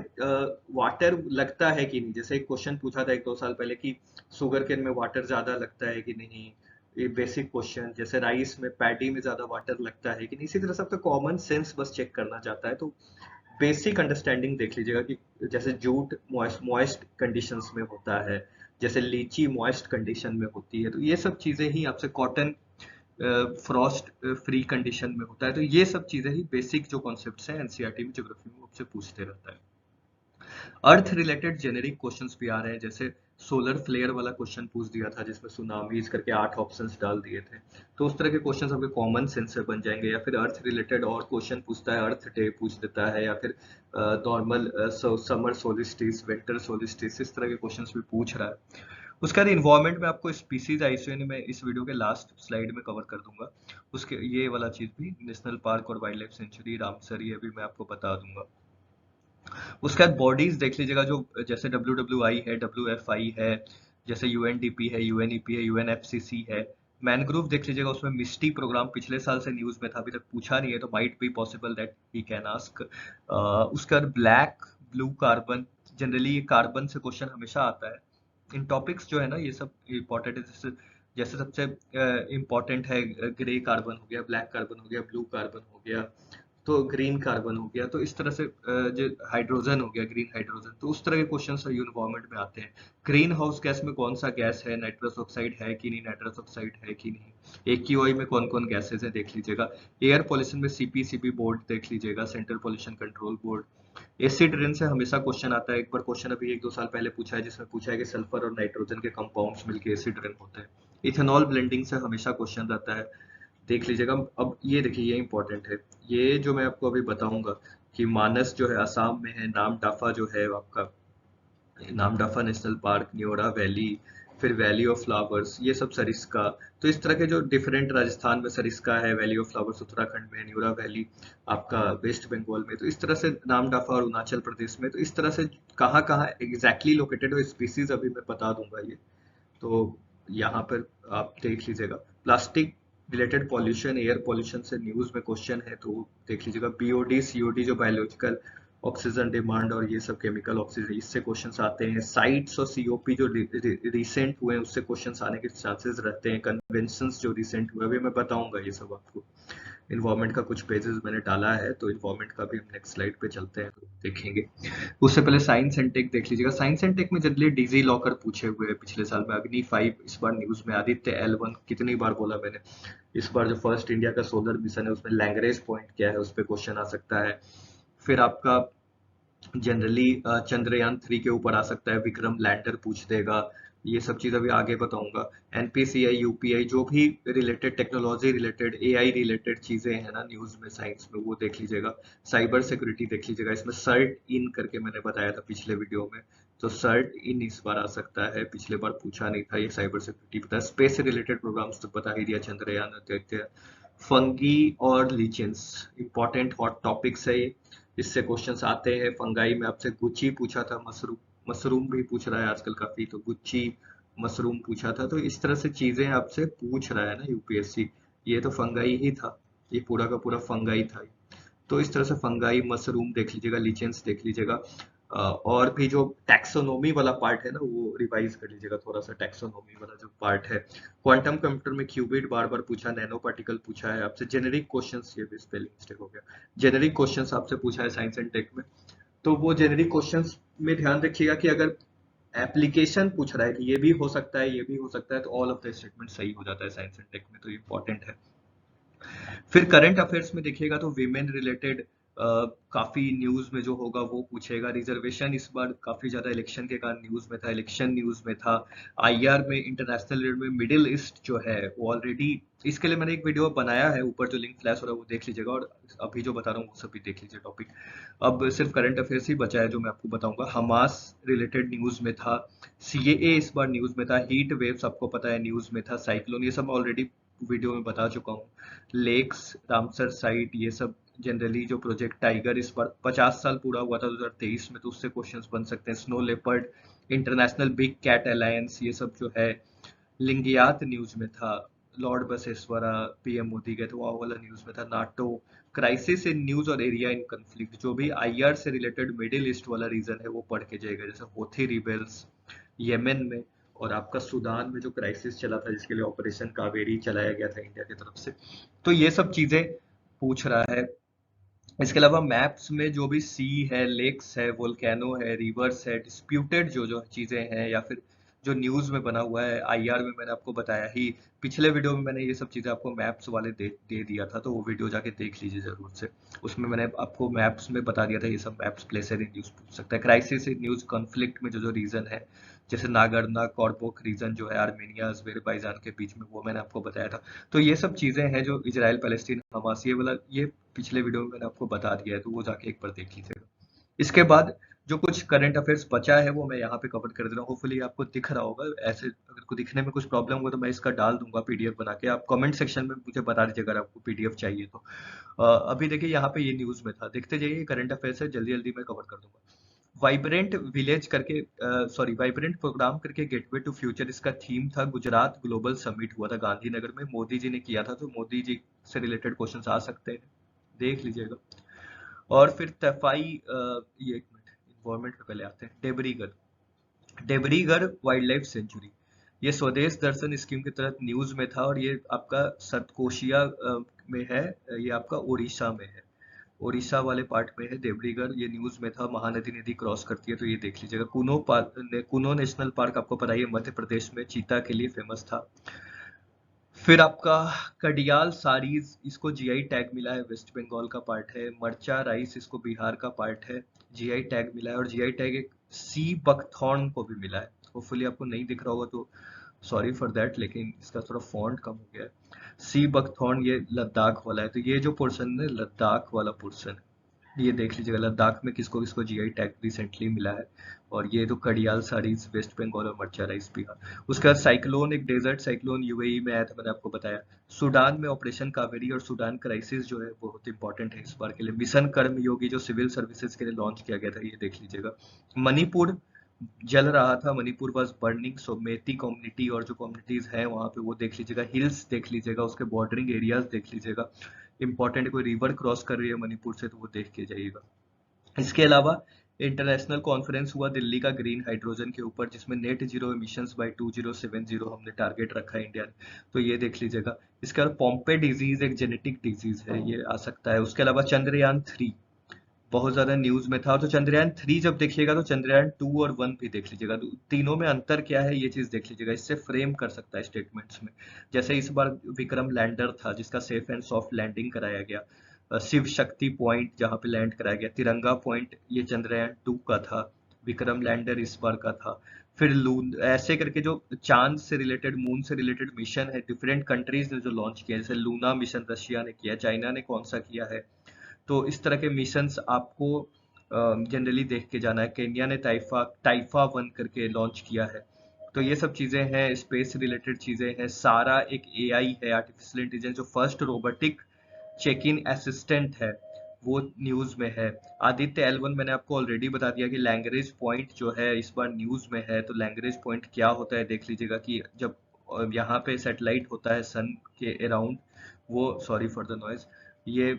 वाटर लगता है कि नहीं। जैसे एक क्वेश्चन पूछा था 1-2 साल पहले कि शुगर केन में वाटर ज्यादा लगता है कि नहीं, ये बेसिक क्वेश्चन। जैसे राइस में, पैडी में ज्यादा वाटर लगता है कि नहीं। इसी तरह से आपका कॉमन सेंस बस चेक करना चाहता है, तो बेसिक अंडरस्टैंडिंग देख लीजिएगा कि जैसे जूट मॉइस्ट कंडीशंस में होता है, जैसे लीची मॉइस्ट कंडीशन में होती है, तो ये सब चीजें ही आपसे, कॉटन फ्रॉस्ट फ्री कंडीशन में होता है, तो ये सब चीजें ही बेसिक जो कॉन्सेप्ट्स हैं एनसीईआरटी में ज्योग्राफी में आपसे पूछते रहता है। अर्थ रिलेटेड जेनेरिक क्वेश्चंस भी आ रहे हैं, जैसे सोलर फ्लेयर वाला क्वेश्चन पूछ दिया था जिसमें सुनामीज करके 8 ऑप्शंस डाल दिए थे, तो उस तरह के क्वेश्चंस आपके कॉमन सेंस से बन जाएंगे। या फिर अर्थ रिलेटेड और क्वेश्चन पूछता है, अर्थ डे पूछ देता है, या फिर normal summer solstice, winter solstice, इस तरह के क्वेश्चंस भी पूछ रहा है। उसके बाद इन्वायरमेंट में आपको स्पीसीज आइसोन में इस वीडियो के लास्ट स्लाइड में कवर कर दूंगा, उसके ये वाला चीज भी, नेशनल पार्क और वाइल्ड लाइफ सेंचुरी, रामसर, ये भी मैं आपको बता दूंगा। उसके बाद बॉडीज देख लीजिएगा, जो जैसे WWI है, WFI है, जैसे UNDP है, UNEP है, UNFCC है। मैनग्रोव देख लीजिएगा, उसमें मिस्टी प्रोग्राम पिछले साल से न्यूज में था, अभी तक पूछा नहीं है, तो might be possible that he can ask. उसके बाद ब्लैक ब्लू कार्बन, जनरली ये कार्बन से क्वेश्चन हमेशा आता है। इन टॉपिक्स जो है ना ये सब इम्पोर्टेंट है, जैसे जैसे सबसे इम्पोर्टेंट है ग्रे कार्बन हो गया, ब्लैक कार्बन हो गया, ब्लू कार्बन हो गया, तो ग्रीन कार्बन हो गया, तो इस तरह से जो हाइड्रोजन हो गया, ग्रीन हाइड्रोजन, तो उस तरह के क्वेश्चन यूनिफॉर्मेट में आते हैं। ग्रीन हाउस गैस में कौन सा गैस है, नाइट्रस ऑक्साइड है कि नहीं, नाइट्रस ऑक्साइड है कि नहीं, AQI में कौन कौन गैसेज है देख लीजिएगा। एयर पॉल्यूशन में CPCB बोर्ड देख लीजिएगा, central pollution control board. Acid rain से हमेशा क्वेश्चन आता है, एक बार क्वेश्चन अभी 1-2 साल पहले पूछा है जिसमें पूछा है कि सल्फर और नाइट्रोजन के कंपाउंड्स मिलकर एसिड रेन होते हैं। इथेनॉल ब्लेंडिंग से हमेशा क्वेश्चन रहता है, देख लीजिएगा। अब ये देखिए, ये इंपॉर्टेंट है, ये जो मैं आपको अभी बताऊंगा कि मानस जो है असम में है, नामदाफा जो है आपका, Namdapha national park, Neora valley, फिर वैली ऑफ फ्लावर्स, ये सब सरिस्का। तो इस तरह के जो डिफरेंट, राजस्थान में सरिस्का है, वैली ऑफ फ्लावर्स उत्तराखंड में, न्योरा वैली आपका वेस्ट बंगाल में, तो इस तरह से नामदाफा और अरुणाचल प्रदेश में, तो इस तरह से कहाँ कहाँ एग्जैक्टली लोकेटेड हो स्पीसीज अभी मैं बता दूंगा ये, तो यहाँ पर आप देख लीजिएगा। Plastic related pollution, air pollution से न्यूज में क्वेश्चन है, तो देख लीजिएगा। BOD COD जो बायोलॉजिकल ऑक्सीजन डिमांड और ये सब केमिकल ऑक्सीजन, इससे क्वेश्चंस आते हैं। साइट्स और COP जो रिसेंट हुए हैं उससे क्वेश्चंस आने के चांसेस रहते हैं। कन्वेंशंस जो रिसेंट हुए, अभी मैं बताऊंगा ये सब आपको। इन्वायरमेंट का कुछ पेजेस मैंने डाला है, तो इन्वायरमेंट का भी हम नेक्स्ट स्लाइड पे चलते हैं तो देखेंगे। उससे पहले साइंस एंड टेक देख लीजिएगा। साइंस एंड टेक में जनरली डिजी लॉकर पूछे हुए हैं पिछले साल में, अग्नि 5 इस बार न्यूज में, आदित्य L1 कितनी बार बोला मैंने, इस बार जो फर्स्ट इंडिया का सोलर मिशन है उसमें लैंग्रेज पॉइंट क्या है, उस पर क्वेश्चन आ सकता है। फिर आपका जनरली चंद्रयान 3 के ऊपर आ सकता है, विक्रम लैंडर पूछ देगा, ये सब चीज अभी आगे बताऊंगा। NPCI UPI जो भी related technology related, AI related चीजें हैं ना न्यूज में, साइंस में, वो देख लीजिएगा। साइबर सिक्योरिटी देख लीजिएगा, इसमें सर्ट इन करके मैंने बताया था पिछले वीडियो में, तो सर्ट इन इस बार आ सकता है, पिछले बार पूछा नहीं था, ये साइबर सिक्योरिटी पता है। स्पेस से रिलेटेड प्रोग्राम्स तो बता ही दिया, चंद्रयान, आदित्य। फंगी और लीचेंस इंपॉर्टेंट हॉट टॉपिक्स है ये, इससे क्वेश्चंस आते हैं। फंगाई में आपसे गुच्ची पूछा था, मशरूम मशरूम भी पूछ रहा है आजकल काफी, तो गुच्ची मशरूम पूछा था। तो इस तरह से चीजें आपसे पूछ रहा है ना यूपीएससी। ये तो फंगाई ही था, ये पूरा का पूरा फंगाई था। तो इस तरह से फंगाई मशरूम देख लीजिएगा, लिचेंस देख लीजिएगा। और भी जो टैक्सोनॉमी वाला पार्ट है ना, वो रिवाइज कर लीजिएगा थोड़ा सा, टैक्सोनॉमी वाला जो पार्ट है। क्वांटम कंप्यूटर में क्यूबिट बार बार पूछा, नैनो पार्टिकल पूछा है आपसे, जेनेरिक क्वेश्चंस, ये भी स्पेलिंग मिस्टेक हो गया, जेनेरिक क्वेश्चंस आपसे पूछा है साइंस एंड टेक में। तो वो जेनेरिक क्वेश्चंस में ध्यान रखिएगा कि अगर एप्लीकेशन पूछ रहा है कि ये भी हो सकता है, ये भी हो सकता है, तो ऑल ऑफ द स्टेटमेंट सही हो जाता है साइंस एंड टेक में, तो इंपॉर्टेंट है। फिर करंट अफेयर्स में देखिएगा तो विमेन रिलेटेड काफी न्यूज में जो होगा वो पूछेगा। रिजर्वेशन इस बार काफी ज्यादा इलेक्शन के कारण न्यूज में था, इलेक्शन न्यूज में था। आईआर में, इंटरनेशनल रेट में मिडिल ईस्ट जो है वो ऑलरेडी, इसके लिए मैंने एक वीडियो बनाया है, ऊपर जो लिंक फ्लैश हो रहा है वो देख लीजिएगा, और अभी जो बता रहा हूँ वो सभी देख लीजिए टॉपिक। अब सिर्फ करंट अफेयर्स ही बचा है जो मैं आपको बताऊंगा। हमास रिलेटेड न्यूज में था, सीएए इस बार न्यूज में था, हीट वेव्स आपको पता है न्यूज में था, साइक्लोन, ये सब ऑलरेडी वीडियो में बता चुका हूँ। लेक्स, रामसर साइट, ये सब जनरली जो प्रोजेक्ट टाइगर इस बार 50 साल पूरा हुआ था 2023 में, तो उससे क्वेश्चंस बन सकते हैं। Snow leopard, international big cat alliance, ये सब जो है। लिंगियात न्यूज में था, लॉर्ड बसेस्वरा पीएम मोदी गए थे, वो वाला न्यूज में था। नाटो, क्राइसिस इन न्यूज और एरिया इन कंफ्लिक्ट, जो भी आईआर से रिलेटेड मिडिल ईस्ट वाला रीजन है वो पढ़ के जाएगा, जैसे होथी रिबेल्स यमन में, और आपका सूडान में जो क्राइसिस चला था जिसके लिए ऑपरेशन कावेरी चलाया गया था इंडिया की तरफ से। तो ये सब चीजें पूछ रहा है। इसके अलावा मैप्स में जो भी सी है, लेक्स है, वोल्केनो है, रिवर्स है, डिस्प्यूटेड जो जो चीजें हैं, या फिर जो न्यूज में बना हुआ है, आईआर में मैंने आपको बताया ही, पिछले वीडियो में मैंने ये सब चीजें आपको मैप्स वाले दे दिया था, तो वो वीडियो जाके देख लीजिए जरूर से। उसमें मैंने आपको मैप्स में बता दिया था ये सब मैप्स, प्लेसेस इन न्यूज पूछ सकता है। क्राइसिस इन न्यूज कॉन्फ्लिक्ट में जो जो रीजन है, जैसे नागर्ना कॉर्बोक रीजन जो है आर्मेनिया अजरबैजान के बीच में, वो मैंने आपको बताया था। तो ये सब चीजें हैं जो इजराइल पैलेस्टीन हमास, ये वाला ये पिछले वीडियो में मैंने आपको बता दिया है, तो वो जाके एक बार देख लीजिएगा। इसके बाद जो कुछ करंट अफेयर्स बचा है वो मैं यहाँ पे कवर कर दे रहा हूँ, होपफुली आपको दिख रहा होगा। ऐसे अगर को दिखने में कुछ प्रॉब्लम हो तो मैं इसका डाल दूंगा पीडीएफ बना के, आप कमेंट सेक्शन में मुझे बता दीजिए अगर आपको पीडीएफ चाहिए तो। अभी देखिए यहाँ पे ये न्यूज में था, देखते जाइए, करंट अफेयर्स है, जल्दी जल्दी मैं कवर कर दूंगा। वाइब्रेंट विलेज करके, सॉरी वाइब्रेंट प्रोग्राम करके गेटवे टू फ्यूचर इसका थीम था। गुजरात ग्लोबल समिट हुआ था गांधीनगर में, मोदी जी ने किया था, तो मोदी जी से रिलेटेड क्वेश्चंस आ सकते हैं, देख लीजिएगा। और फिर तफाई, ये एक मिनट, इन्वायरमेंट पे पहले आते हैं। Debrigarh, Debrigarh wild life sanctuary, ये स्वदेश दर्शन स्कीम के तहत न्यूज में था, और ये आपका सतकोशिया में है, ये आपका उड़ीसा में है, उड़ीसा वाले पार्ट में है देवरीगढ़, ये न्यूज में था। महानदी नदी क्रॉस करती है, तो ये देख लीजिएगा। कुनो पार्क, कुनो नेशनल पार्क आपको पता ही है, मध्य प्रदेश में चीता के लिए फेमस था। फिर आपका कडियाल साड़ीज, इसको जीआई टैग मिला है, वेस्ट बंगाल का पार्ट है। मर्चा राइस, इसको बिहार का पार्ट है, जीआई टैग मिला है। और जीआई टैग एक सी बकथॉर्न को भी मिला है, होपफुली आपको नहीं दिख रहा होगा तो सॉरी फॉर दैट, लेकिन इसका थोड़ा फॉन्ट कम हो गया है। सी बकथॉर्न ये लद्दाख वाला है, तो ये जो पोर्शन है लद्दाख वाला पोर्शन है, ये देख लीजिएगा लद्दाख में किसको किसको जीआई टैग रिसेंटली मिला है। और ये तो कडियाल साड़ीज वेस्ट बंगाल और मर्चा राइस बिहार। उसके बाद साइक्लोन, एक डेजर्ट साइक्लोन यूएई में आया था, मैंने आपको बताया। सूडान में ऑपरेशन कावेरी और सूडान क्राइसिस जो है बहुत इंपॉर्टेंट है इस बार के लिए। मिशन कर्मयोगी जो सिविल सर्विसेज के लिए लॉन्च किया गया था, ये देख लीजिएगा। मणिपुर जल रहा था, Manipur was burning, so Meitei community और जो कम्युनिटीज हैं वहां पे वो देख लीजिएगा। हिल्स देख लीजिएगा, उसके बॉर्डरिंग एरियाज देख लीजिएगा। इंपॉर्टेंट, कोई रिवर क्रॉस कर रही है मणिपुर से तो वो देख के जाइएगा। इसके अलावा इंटरनेशनल कॉन्फ्रेंस हुआ दिल्ली का ग्रीन हाइड्रोजन के ऊपर, जिसमें नेट जीरो एमिशंस बाय 2070 हमने टारगेट रखा है इंडिया ने, तो ये देख लीजिएगा। इसके अलावा पोम्पे डिजीज एक जेनेटिक डिजीज है, ये आ सकता है। उसके अलावा चंद्रयान 3 बहुत ज्यादा न्यूज में था, तो चंद्रयान 3 जब देखिएगा तो चंद्रयान 2 और 1 भी देख लीजिएगा, तो तीनों में अंतर क्या है ये चीज देख लीजिएगा, इससे फ्रेम कर सकता है स्टेटमेंट्स में। जैसे इस बार विक्रम लैंडर था जिसका सेफ एंड सॉफ्ट लैंडिंग कराया गया, शिव शक्ति पॉइंट जहाँ पे लैंड कराया गया, तिरंगा पॉइंट ये चंद्रयान 2 का था, विक्रम लैंडर इस बार का था। फिर लून, ऐसे करके जो चांद से रिलेटेड, मून से रिलेटेड मिशन है डिफरेंट कंट्रीज ने जो लॉन्च किया, जैसे लूना मिशन रशिया ने किया, चाइना ने कौन सा किया है, तो इस तरह के मिशंस आपको जनरली देख के जाना है। केन्या ने टाइफा 1 करके लॉन्च किया है। तो ये सब चीजें हैं, स्पेस रिलेटेड चीजें हैं। सारा एक एआई है, आर्टिफिशियल इंटेलिजेंस, जो first robotic check in assistant है वो न्यूज में है। आदित्य L1 मैंने आपको ऑलरेडी बता दिया कि लैंग्वेज पॉइंट जो है इस बार न्यूज में है। तो लैंग्वेज पॉइंट क्या होता है देख लीजिएगा कि जब यहाँ पे सैटेलाइट होता है सन के अराउंड, वो सॉरी फॉर द नॉइज, ये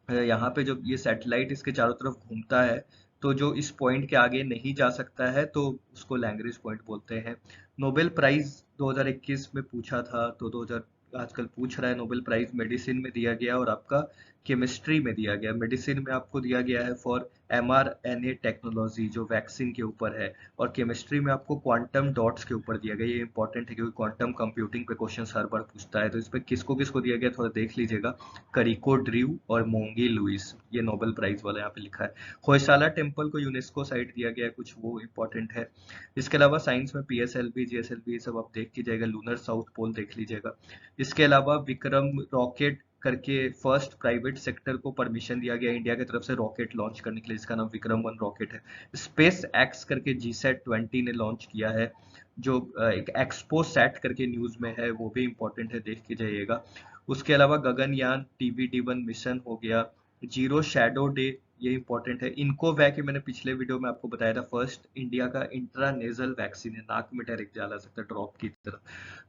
यहाँ पे जब ये सैटेलाइट इसके चारों तरफ घूमता है, तो जो इस पॉइंट के आगे नहीं जा सकता है तो उसको लैंग्वेज पॉइंट बोलते हैं। नोबेल प्राइज 2021 में पूछा था, तो 2000 आजकल पूछ रहा है। नोबेल प्राइज मेडिसिन में दिया गया और आपका केमिस्ट्री में दिया गया। मेडिसिन में आपको दिया गया है फॉर mRNA टेक्नोलॉजी जो वैक्सीन के ऊपर है, और केमिस्ट्री में आपको क्वांटम डॉट्स के ऊपर दिया गया। ये इंपॉर्टेंट है क्योंकि क्वांटम कंप्यूटिंग पे क्वेश्चन हर बार पूछता है। तो इस पे किसको किसको दिया गया थोड़ा देख लीजिएगा। करिको ड्रीव और मोंगी लुइस, ये नोबेल प्राइज वाला यहाँ पे लिखा है। होयसाला टेम्पल को यूनेस्को साइट दिया गया है कुछ, वो इंपॉर्टेंट है। इसके अलावा साइंस में PSLV GSLV ये सब आप देख लीजिएगा। लूनर साउथ पोल देख लीजिएगा। इसके अलावा विक्रम रॉकेट करके फर्स्ट प्राइवेट सेक्टर को परमिशन दिया गया इंडिया की तरफ से रॉकेट लॉन्च करने के लिए, जिसका नाम विक्रम 1 रॉकेट है। स्पेस एक्स करके GSAT-20 ने लॉन्च किया है, जो एक एक्सपो सैट करके न्यूज में है, वो भी इंपॉर्टेंट है, देख के जाइएगा। उसके अलावा गगनयान TVD-1 मिशन हो गया। जीरो शैडो डे, ये इंपॉर्टेंट है। इनको वैक मैंने पिछले वीडियो में आपको बताया था, फर्स्ट इंडिया का इंट्रानेजल वैक्सीन है, नाक में डायरेक्ट डाला सकता है ड्रॉप की तरह।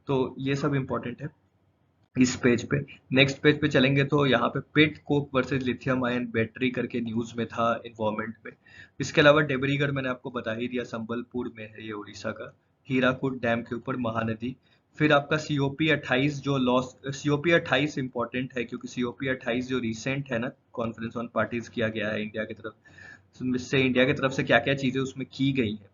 तो ये सब इंपॉर्टेंट है इस पेज पे। नेक्स्ट पेज पे चलेंगे तो यहाँ पे pet coke versus lithium ion battery करके न्यूज में था इन्वायरमेंट में। इसके अलावा डेबरीगढ़ मैंने आपको बता ही दिया, संबलपुर में है ये, उड़ीसा का। हीराकुद डैम के ऊपर महानदी। फिर आपका COP28 जो लॉस, COP28 इंपॉर्टेंट है क्योंकि COP28 जो रिसेंट है ना, कॉन्फ्रेंस ऑन पार्टीज किया गया है इंडिया की तरफ से, इंडिया की तरफ से क्या क्या चीजें उसमें की गई हैं,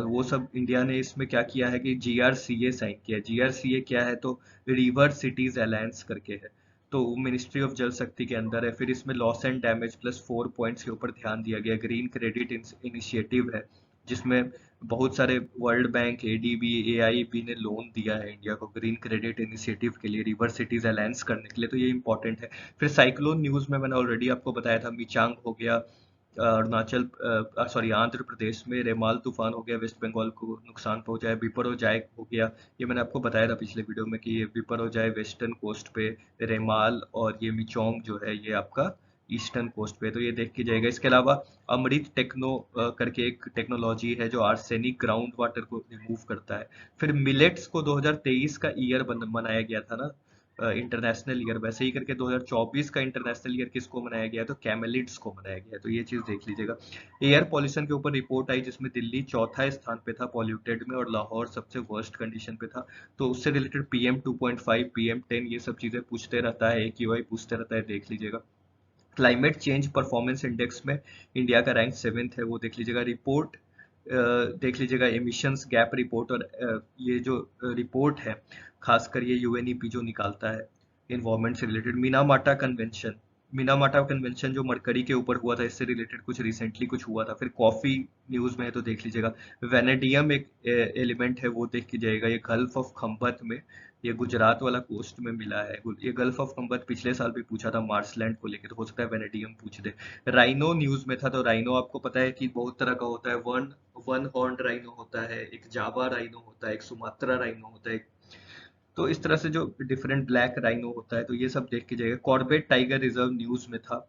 वो सब इंडिया ने इसमें क्या किया है कि GRCA साइन किया। GRCA क्या है, तो रिवर सिटीज अलायंस करके है, तो मिनिस्ट्री ऑफ जल शक्ति के अंदर है। फिर इसमें loss and damage plus 4 points के ऊपर ध्यान दिया गया। ग्रीन क्रेडिट इनिशिएटिव है, जिसमें बहुत सारे वर्ल्ड बैंक, ADB, AIB ने लोन दिया है इंडिया को ग्रीन क्रेडिट इनिशिएटिव के लिए, रिवर सिटीज अलायंस करने के लिए, तो ये इंपॉर्टेंट है। फिर साइक्लोन न्यूज में मैंने ऑलरेडी आपको बताया था, मिचांग हो गया अरुणाचल, सॉरी आंध्र प्रदेश में, रेमाल तूफान हो गया, वेस्ट बंगाल को नुकसान पहुंचाया। बिपरजॉय हो गया, ये मैंने आपको बताया था पिछले वीडियो में कि ये बिपरजॉय वेस्टर्न कोस्ट पे, रेमाल और ये मिचोंग जो है ये आपका ईस्टर्न कोस्ट पे, तो ये देख के जाएगा। इसके अलावा अमृत टेक्नो करके एक टेक्नोलॉजी है जो आर्सेनिक ग्राउंड वाटर को रिमूव करता है। फिर मिलेट्स को 2023 का ईयर मनाया गया था ना, इंटरनेशनल ईयर, वैसे ही करके 2024 का इंटरनेशनल ईयर किसको मनाया गया है, तो कैमेलिड्स को मनाया गया है। तो ये चीज देख लीजिएगा। एयर पॉल्यूशन के ऊपर रिपोर्ट आई जिसमें दिल्ली चौथा स्थान पे था पॉल्यूटेड में, और लाहौर सबसे वर्स्ट कंडीशन पे था। तो उससे रिलेटेड PM2.5, PM10 ये सब चीजें पूछते रहता है, AQI पूछते रहता है, देख लीजिएगा। क्लाइमेट चेंज परफॉर्मेंस इंडेक्स में इंडिया का रैंक 7th है, वो देख लीजिएगा। रिपोर्ट देख लीजिएगा, एमिशंस गैप रिपोर्ट, और ये जो रिपोर्ट है खासकर ये UNEP जो निकालता है इन्वायरमेंट से रिलेटेड। मीनामाटा कन्वेंशन जो मरकरी के ऊपर हुआ था, इससे रिलेटेड कुछ रिसेंटली कुछ हुआ था। फिर कॉफी न्यूज में है तो देख लीजिएगा। वेनेडियम एक एलिमेंट है, वो देख के जाइएगा। ये गल्फ ऑफ खंबत में, ये गुजरात वाला कोस्ट में मिला है। ये गल्फ ऑफ खंबत पिछले साल भी पूछा था मार्सलैंड को लेकर, तो हो सकता है वेनेडियम पूछ दे। राइनो न्यूज में था, तो राइनो आपको पता है कि बहुत तरह का होता है। वन वन हॉर्न राइनो होता है, एक जावा राइनो होता है, एक सुमात्रा राइनो होता है। तो इस तरह से जो डिफरेंट ब्लैक राइनो होता है, तो ये सब देख के जाइएगा। कॉर्बेट टाइगर रिजर्व न्यूज में था,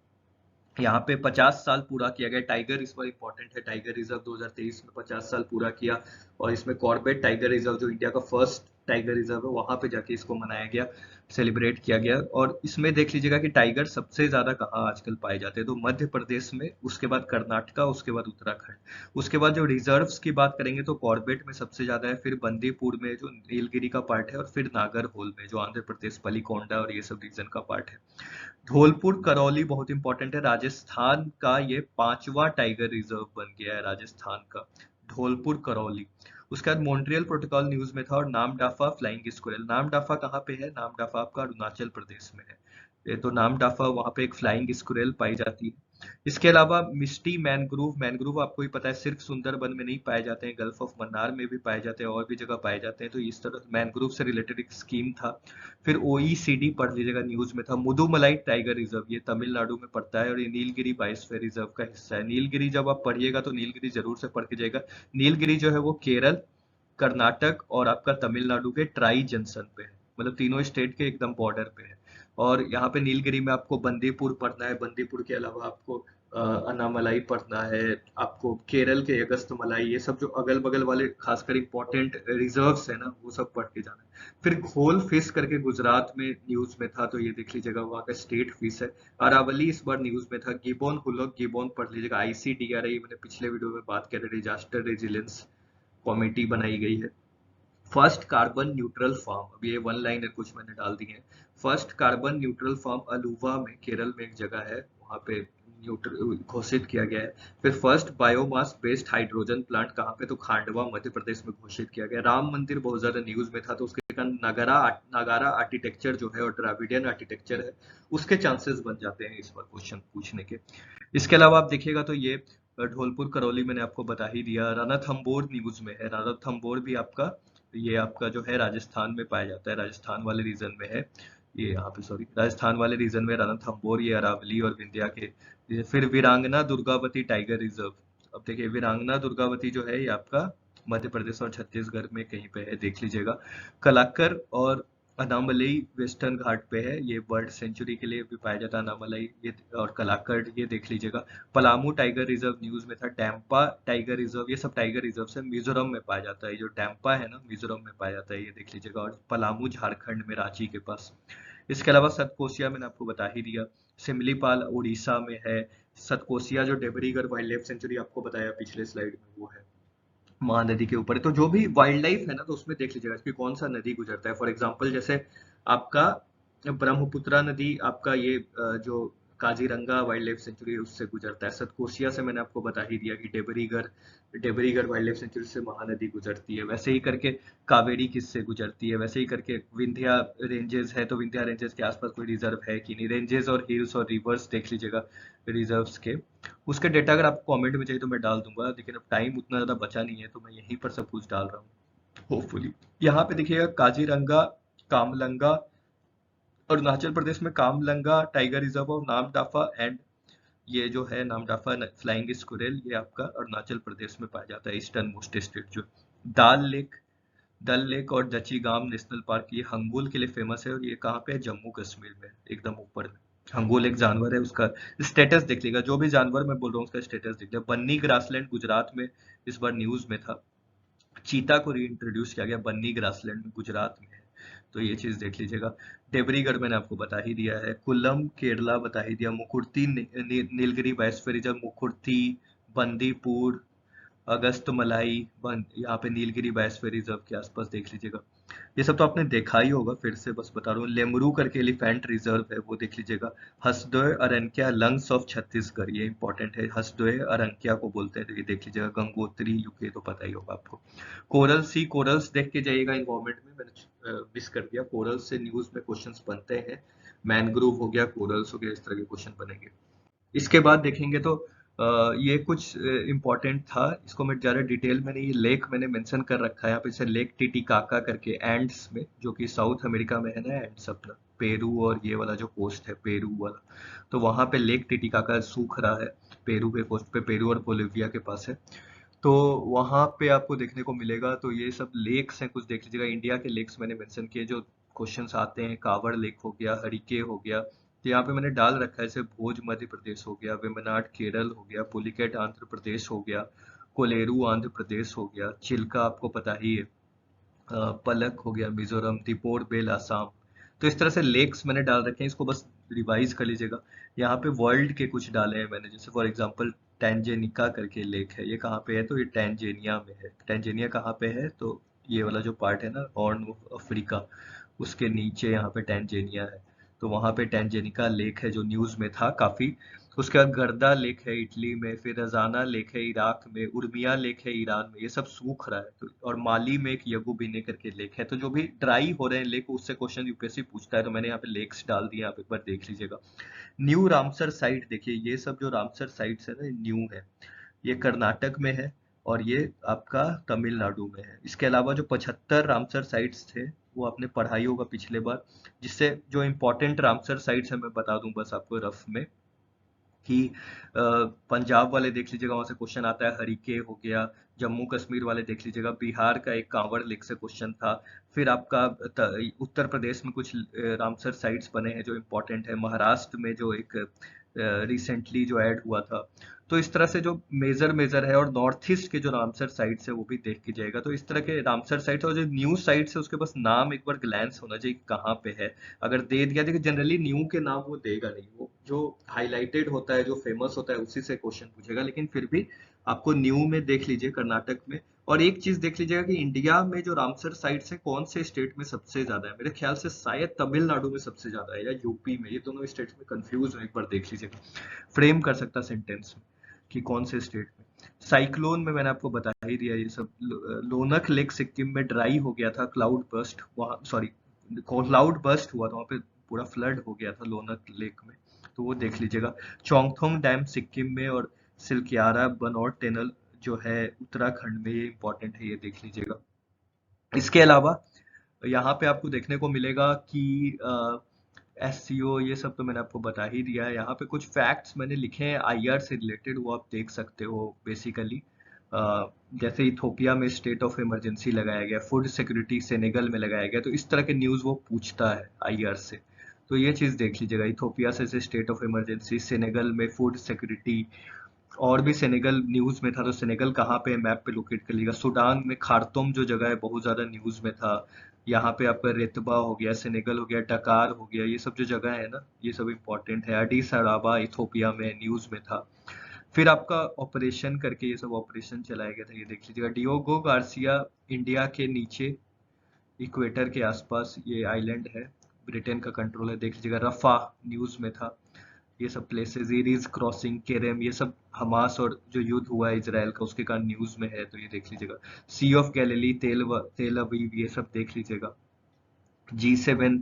यहाँ पे 50 साल पूरा किया गया। टाइगर इस बार इंपॉर्टेंट है, टाइगर रिजर्व 2023 में 50 साल पूरा किया, और इसमें कॉर्बेट टाइगर रिजर्व जो इंडिया का फर्स्ट टाइगर रिजर्व है, वहां पे जाके इसको मनाया गया, सेलिब्रेट किया गया। और इसमें देख लीजिएगा कि टाइगर सबसे ज्यादा कहाँ आजकल पाए जाते हैं, तो मध्य प्रदेश में, उसके बाद कर्नाटका, उसके बाद उत्तराखंड। उसके बाद जो रिजर्व्स की बात करेंगे तो कॉर्बेट में सबसे ज्यादा है, फिर बंदीपुर में जो नीलगिरी का पार्ट है, और फिर नागरहोल में जो आंध्र प्रदेश पलीकोंडा और ये सब रीजन का पार्ट है। धौलपुर करौली बहुत इंपॉर्टेंट है, राजस्थान का ये 5वां टाइगर रिजर्व बन गया है, राजस्थान का धौलपुर करौली। उसके बाद मॉन्ट्रियल प्रोटोकॉल न्यूज में था, और नामडाफा फ्लाइंग स्क्वेरल। नामडाफा कहाँ पे है, नामडाफा आपका अरुणाचल प्रदेश में है। ये तो नामडाफा वहां पे एक फ्लाइंग स्क्वेरल पाई जाती है। इसके अलावा मिस्टी मैनग्रोव, मैनग्रोव आपको ही पता है सिर्फ सुंदरबन में नहीं पाए जाते हैं, गल्फ ऑफ मन्नार में भी पाए जाते हैं, और भी जगह पाए जाते हैं। तो इस तरह मैनग्रोव से रिलेटेड एक स्कीम था। फिर OECD पढ़ लीजिएगा, न्यूज में था। मुदुमलाई टाइगर रिजर्व, ये तमिलनाडु में पड़ता है, और ये नीलगिरी बायोस्फीयर रिजर्व का हिस्सा है। नीलगिरी जब आप पढ़िएगा तो नीलगिरी जरूर से पढ़ के जाएगा। नीलगिरी जो है वो केरल, कर्नाटक और आपका तमिलनाडु के ट्राई जंक्शन पे है, मतलब तीनों स्टेट के एकदम बॉर्डर पे है। और यहाँ पे नीलगिरी में आपको बंदीपुर पढ़ना है, बंदीपुर के अलावा आपको अन्नामलाई पढ़ना है, आपको केरल के अगस्त मलाई, ये सब जो अगल बगल वाले खासकर इंपॉर्टेंट रिजर्व्स है ना, वो सब पढ़ के जाना है। फिर घोल फिश करके गुजरात में न्यूज में था, तो ये देख लीजिएगा, वहाँ का स्टेट फिश है। अरावली इस बार न्यूज में था। गिबोन हुलक गिबोन पढ़ लीजिएगा। ICDRI मैंने पिछले वीडियो में बात किया था, डिजास्टर रेजिलेंस कमेटी बनाई गई है। फर्स्ट कार्बन न्यूट्रल फार्म, अब ये वन लाइनर कुछ मैंने डाल दिए हैं। First carbon neutral farm Aluva में, केरल में एक जगह है, वहां पे न्यूट्रल घोषित किया गया है। फिर first biomass based hydrogen plant कहाँ पे, तो खांडवा मध्य प्रदेश में घोषित किया गया। राम मंदिर बहुत ज्यादा न्यूज में था, तो उसके कारण नगारा आर्किटेक्चर जो है और द्राविडियन आर्किटेक्चर है, उसके चांसेस बन जाते हैं इस बार क्वेश्चन पूछने के। इसके अलावा आप देखिएगा तो ये ढोलपुर करौली मैंने आपको बता ही दिया। रणथंबोर न्यूज में है। रणथंबोर भी आपका, ये आपका जो है राजस्थान में पाया जाता है, राजस्थान वाले रीजन में है ये, यहाँ पे सॉरी, राजस्थान वाले रीजन में रणथंबोर, ये अरावली और विंध्या के। फिर वीरांगना दुर्गावती टाइगर रिजर्व। अब देखिए वीरांगना दुर्गावती जो है ये आपका मध्य प्रदेश और छत्तीसगढ़ में कहीं पे है, देख लीजिएगा। कलाकर और अनामलई वेस्टर्न घाट पे है, ये बर्ड सेंचुरी के लिए भी पाया जाता है अनामलई, ये और कलाकड़, ये देख लीजिएगा। पलामू टाइगर रिजर्व न्यूज में था। टैंपा टाइगर रिजर्व, ये सब टाइगर रिजर्व है, मिजोरम में पाया जाता है। जो टैंपा है ना, मिजोरम में पाया जाता है, ये देख लीजिएगा। और पलामू झारखंड में, रांची के पास। इसके अलावा सतकोसिया मैंने आपको बता ही दिया। सिमलीपाल उड़ीसा में है। सतकोसिया जो डेबरीगढ़ वाइल्ड लाइफ सेंचुरी आपको बताया पिछले स्लाइड में, वो है महानदी के ऊपर है। तो जो भी वाइल्ड लाइफ है ना, तो उसमें देख लीजिएगा कि कौन सा नदी गुजरता है। फॉर एग्जांपल जैसे आपका ब्रह्मपुत्रा नदी, आपका ये जो काजीरंगा वाइल्ड लाइफ सेंचुरी है उससे गुजरता है। सतकोसिया से मैंने आपको बता ही दिया कि Debrigarh, Debrigarh wild life sanctuary से महानदी गुजरती है। वैसे ही करके कावेरी किससे गुजरती है, वैसे ही करके विंध्या रेंजेस है, तो विंध्या रेंजेस के आसपास कोई रिजर्व है कि नहीं। रेंजेस और हिल्स और रिवर्स देख लीजिएगा रिजर्व्स के। उसके डेटा अगर आपको कमेंट में चाहिए तो मैं डाल दूंगा, लेकिन अब टाइम उतना ज्यादा बचा नहीं है, तो मैं यहीं पर सब कुछ डाल रहा हूँ होपफुली। यहाँ पे देखिएगा काजीरंगा, कामलंगा, अरुणाचल प्रदेश में कामलंगा टाइगर रिजर्व और नामदाफा एंड, ये जो है नामदाफा फ्लाइंग स्क्विरल, ये आपका अरुणाचल प्रदेश में पाया जाता है, ईस्टर्न मोस्ट स्टेट जो। दाल लेक, डल लेक और दचीगाम नेशनल पार्क, ये हंगुल के लिए फेमस है, और ये कहाँ पे है, जम्मू कश्मीर में, एकदम ऊपर में। हंगुल एक जानवर है, उसका स्टेटस देख लीजिएगा, जो भी जानवर मैं बोल रहा हूँ उसका स्टेटस देख लीजिएगा। बन्नी ग्रासलैंड गुजरात में इस बार न्यूज में था। चीता को रीइंट्रोड्यूस किया गया बन्नी ग्रासलैंड में, गुजरात में है, तो ये चीज देख लीजिएगा। डेबरीगढ़ मैंने आपको बता ही दिया है। कुल्लम केरला बता ही दिया। मुकुर्ती नीलगिरी बायोस्फीयर रिजर्व, मुकुर्ती, बंदीपुर, अगस्त मलाई, यहाँ पे नीलगिरी बायोस्फीयर रिजर्व के आसपास देख लीजिएगा। ये सब तो आपने देखा ही होगा, फिर से बस बता रहा हूँ। लेमरू करके एलिफेंट रिजर्व है, वो देख लीजिएगा। हसदेव अरंक्या लंग्स ऑफ छत्तीसगढ़, ये इंपॉर्टेंट है, हसदेव अरंक्या को बोलते हैं, तो ये देख लीजिएगा। गंगोत्री यूके तो पता ही होगा आपको। कोरल सी, कोरल्स देख के जाइएगा इन्वायरमेंट में, मैंने मिस कर दिया। कोरल से न्यूज में क्वेश्चंस बनते हैं। मैनग्रोव हो गया, कोरल्स हो गया, इस तरह के क्वेश्चन बनेंगे। इसके बाद देखेंगे तो ये कुछ इम्पोर्टेंट था, इसको मैं ज़्यादा डिटेल में नहीं, ये लेक मैंने मेंशन कर रखा है यहाँ पे, जैसे लेक टिटिकाका करके एंड्स में, जो कि साउथ अमेरिका में है ना, एंड्स अपना पेरू और ये वाला जो कोस्ट है पेरू वाला, तो वहाँ पे लेक टिटिकाका सूख रहा है, पेरू के कोस्ट पे, पेरू और बोलिविया के पास है। तो वहाँ पे आपको देखने को मिलेगा, तो ये सब लेक्स हैं कुछ, देख लीजिएगा। इंडिया के लेक्स मैंने मेंशन किए जो क्वेश्चंस आते हैं, कावड़ लेक हो गया, हरिके हो गया, तो यहाँ पे मैंने डाल रखा है, जैसे भोज मध्य प्रदेश हो गया, वेम्बनाड केरल हो गया, पुलिकेट आंध्र प्रदेश हो गया, कोलेरू आंध्र प्रदेश हो गया, चिल्का आपको पता ही है, पलक हो गया मिजोरम, दीपोर बेल आसाम। तो इस तरह से लेक्स मैंने डाल रखे हैं, इसको बस रिवाइज कर लीजिएगा। यहाँ पे वर्ल्ड के कुछ डाले हैं मैंने, जैसे फॉर एग्जांपल टैंजेनिका करके लेक है, ये कहाँ पे है, तो ये टैंजेनिया में है। टैंजेनिया कहाँ पे है, तो ये वाला जो पार्ट है ना, हॉर्न ऑफ अफ्रीका, उसके नीचे यहाँ पे टैंजेनिया है। तो वहाँ पे टैंजेनिका लेक है जो न्यूज में था काफी। उसके बाद गर्दा लेक है इटली में, फिर रजाना लेक है इराक में, उर्मिया लेक है ईरान में, ये सब सूख रहा है। तो और माली में एक यगु बिने करके लेक है। तो जो भी ड्राई हो रहे हैं लेक, उससे क्वेश्चन यूपीएससी पूछता है, तो मैंने यहाँ पे लेक्स डाल दिए, आप एक बार देख लीजिएगा। न्यू रामसर साइट देखिए, ये सब जो रामसर साइट्स है ना, न्यू है, ये कर्नाटक में है और ये आपका तमिलनाडु में है। इसके अलावा जो 75 रामसर साइट्स थे, वो आपने पढ़ाई होगा पिछले बार, जिससे जो इम्पोर्टेंट रामसर साइट्स है मैं बता दूं बस आपको रफ में। कि पंजाब वाले देख लीजिएगा, वहां से क्वेश्चन आता है, हरिके हो गया। जम्मू कश्मीर वाले देख लीजिएगा, बिहार का एक कांवड़ लेक से क्वेश्चन था। फिर आपका उत्तर प्रदेश में कुछ रामसर साइट्स बने हैं जो इम्पोर्टेंट है। महाराष्ट्र में जो एक रिसेंटली जो ऐड हुआ था। तो इस तरह से जो मेजर मेजर है, और नॉर्थ ईस्ट के जो रामसर साइट्स है वो भी देख के जाएगा। तो इस तरह के रामसर साइट्स, और जो न्यूज साइट्स है उसके बस नाम एक बार ग्लैंस होना चाहिए कहाँ पे है। अगर दे दिया, देखिए जनरली न्यू के नाम वो देगा नहीं, वो जो हाईलाइटेड होता है, जो फेमस होता है, उसी से क्वेश्चन पूछेगा। लेकिन फिर भी आपको न्यू में देख लीजिए, कर्नाटक में। और एक चीज देख लीजिएगा कि इंडिया में जो रामसर साइट्स है कौन से स्टेट में सबसे ज्यादा है। मेरे ख्याल से शायद तमिलनाडु में सबसे ज्यादा है, या यूपी में। ये दोनों स्टेट्स में कंफ्यूज है, एक बार देख लीजिएगा। फ्रेम कर सकता सेंटेंस में कि कौन से स्टेट में। साइक्लोन में मैंने आपको बता ही दिया ये सब। लोनक लेक सिक्किम में ड्राई हो गया था, क्लाउड बर्स्ट वहाँ, सॉरी, क्लाउड बर्स्ट हुआ था वहाँ पे, पूरा फ्लड हो गया था लोनक लेक में। तो वो देख लीजिएगा। चोंगथोंग डैम सिक्किम में, और सिलक्यारा बनौट टनल जो है उत्तराखंड में, ये इंपॉर्टेंट है, ये देख लीजिएगा। इसके अलावा यहाँ पे आपको देखने को मिलेगा कि एससीओ, ये सब तो मैंने आपको बता ही दिया है। यहाँ पे कुछ फैक्ट्स मैंने लिखे हैं आईआर से रिलेटेड, वो आप देख सकते हो बेसिकली। जैसे इथोपिया में स्टेट ऑफ इमरजेंसी लगाया गया, फूड सिक्योरिटी सेनेगल में लगाया गया, तो इस तरह के न्यूज़ वो पूछता है आईआर से। तो ये चीज़ देख लीजिएगा, इथोपिया से स्टेट ऑफ इमरजेंसी, सेनेगल में फूड सिक्योरिटी। और भी सेनेगल न्यूज में था, तो सेनेगल कहाँ पे है मैप पे लोकेट कर लीजिएगा। सूडान में खार्तुम जो जगह है बहुत ज्यादा न्यूज में था। यहाँ पे आपका रेतबा हो गया, सेनेगल हो गया, डकार हो गया, ये सब जो जगह है ना, ये सब इम्पोर्टेंट है। अडीस अबाबा इथोपिया में न्यूज में था। फिर आपका ऑपरेशन करके ये सब ऑपरेशन चलाया गया था, ये देख लीजिएगा। डियोगो गार्सिया इंडिया के नीचे इक्वेटर के आसपास ये आइलैंड है, ब्रिटेन का कंट्रोल है, देख लीजिएगा। रफा न्यूज में था। ये सब प्लेसेस, इरीज क्रॉसिंग, केरेम, ये सब हमास और जो युद्ध हुआ है इजराइल का उसके कारण न्यूज में है, तो ये देख लीजिएगा। सी ऑफ गैलिली, तेल अवीव, ये सब देख लीजिएगा। G7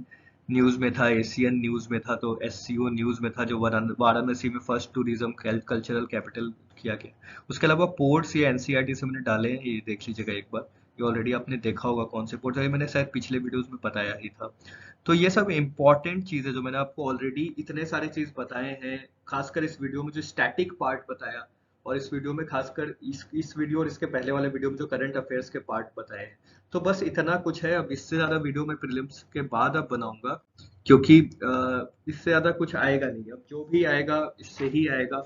न्यूज में था, एशियन न्यूज में था, तो एससीओ न्यूज में था, जो वाराणसी में फर्स्ट टूरिज्म कल्चरल कैपिटल किया गया। उसके अलावा पोर्ट्स, ये एनसीईआरटी से मैंने डाले हैं, ये देख लीजिएगा एक बार। ये ऑलरेडी आपने देखा होगा कौन से पोर्ट है, ये मैंने शायद पिछले वीडियोस में बताया ही था। तो ये सब इंपॉर्टेंट चीज है जो मैंने आपको ऑलरेडी इतने सारे चीज बताए हैं। खासकर इस वीडियो में जो स्टैटिक पार्ट बताया, और इस वीडियो में खासकर इस वीडियो और इसके पहले वाले वीडियो में जो करंट अफेयर्स के पार्ट बताए हैं। तो बस इतना कुछ है। अब इससे ज्यादा वीडियो मैं प्रीलिम्स के बाद अब बनाऊंगा, क्योंकि इससे ज्यादा कुछ आएगा नहीं। अब जो भी आएगा इससे ही आएगा,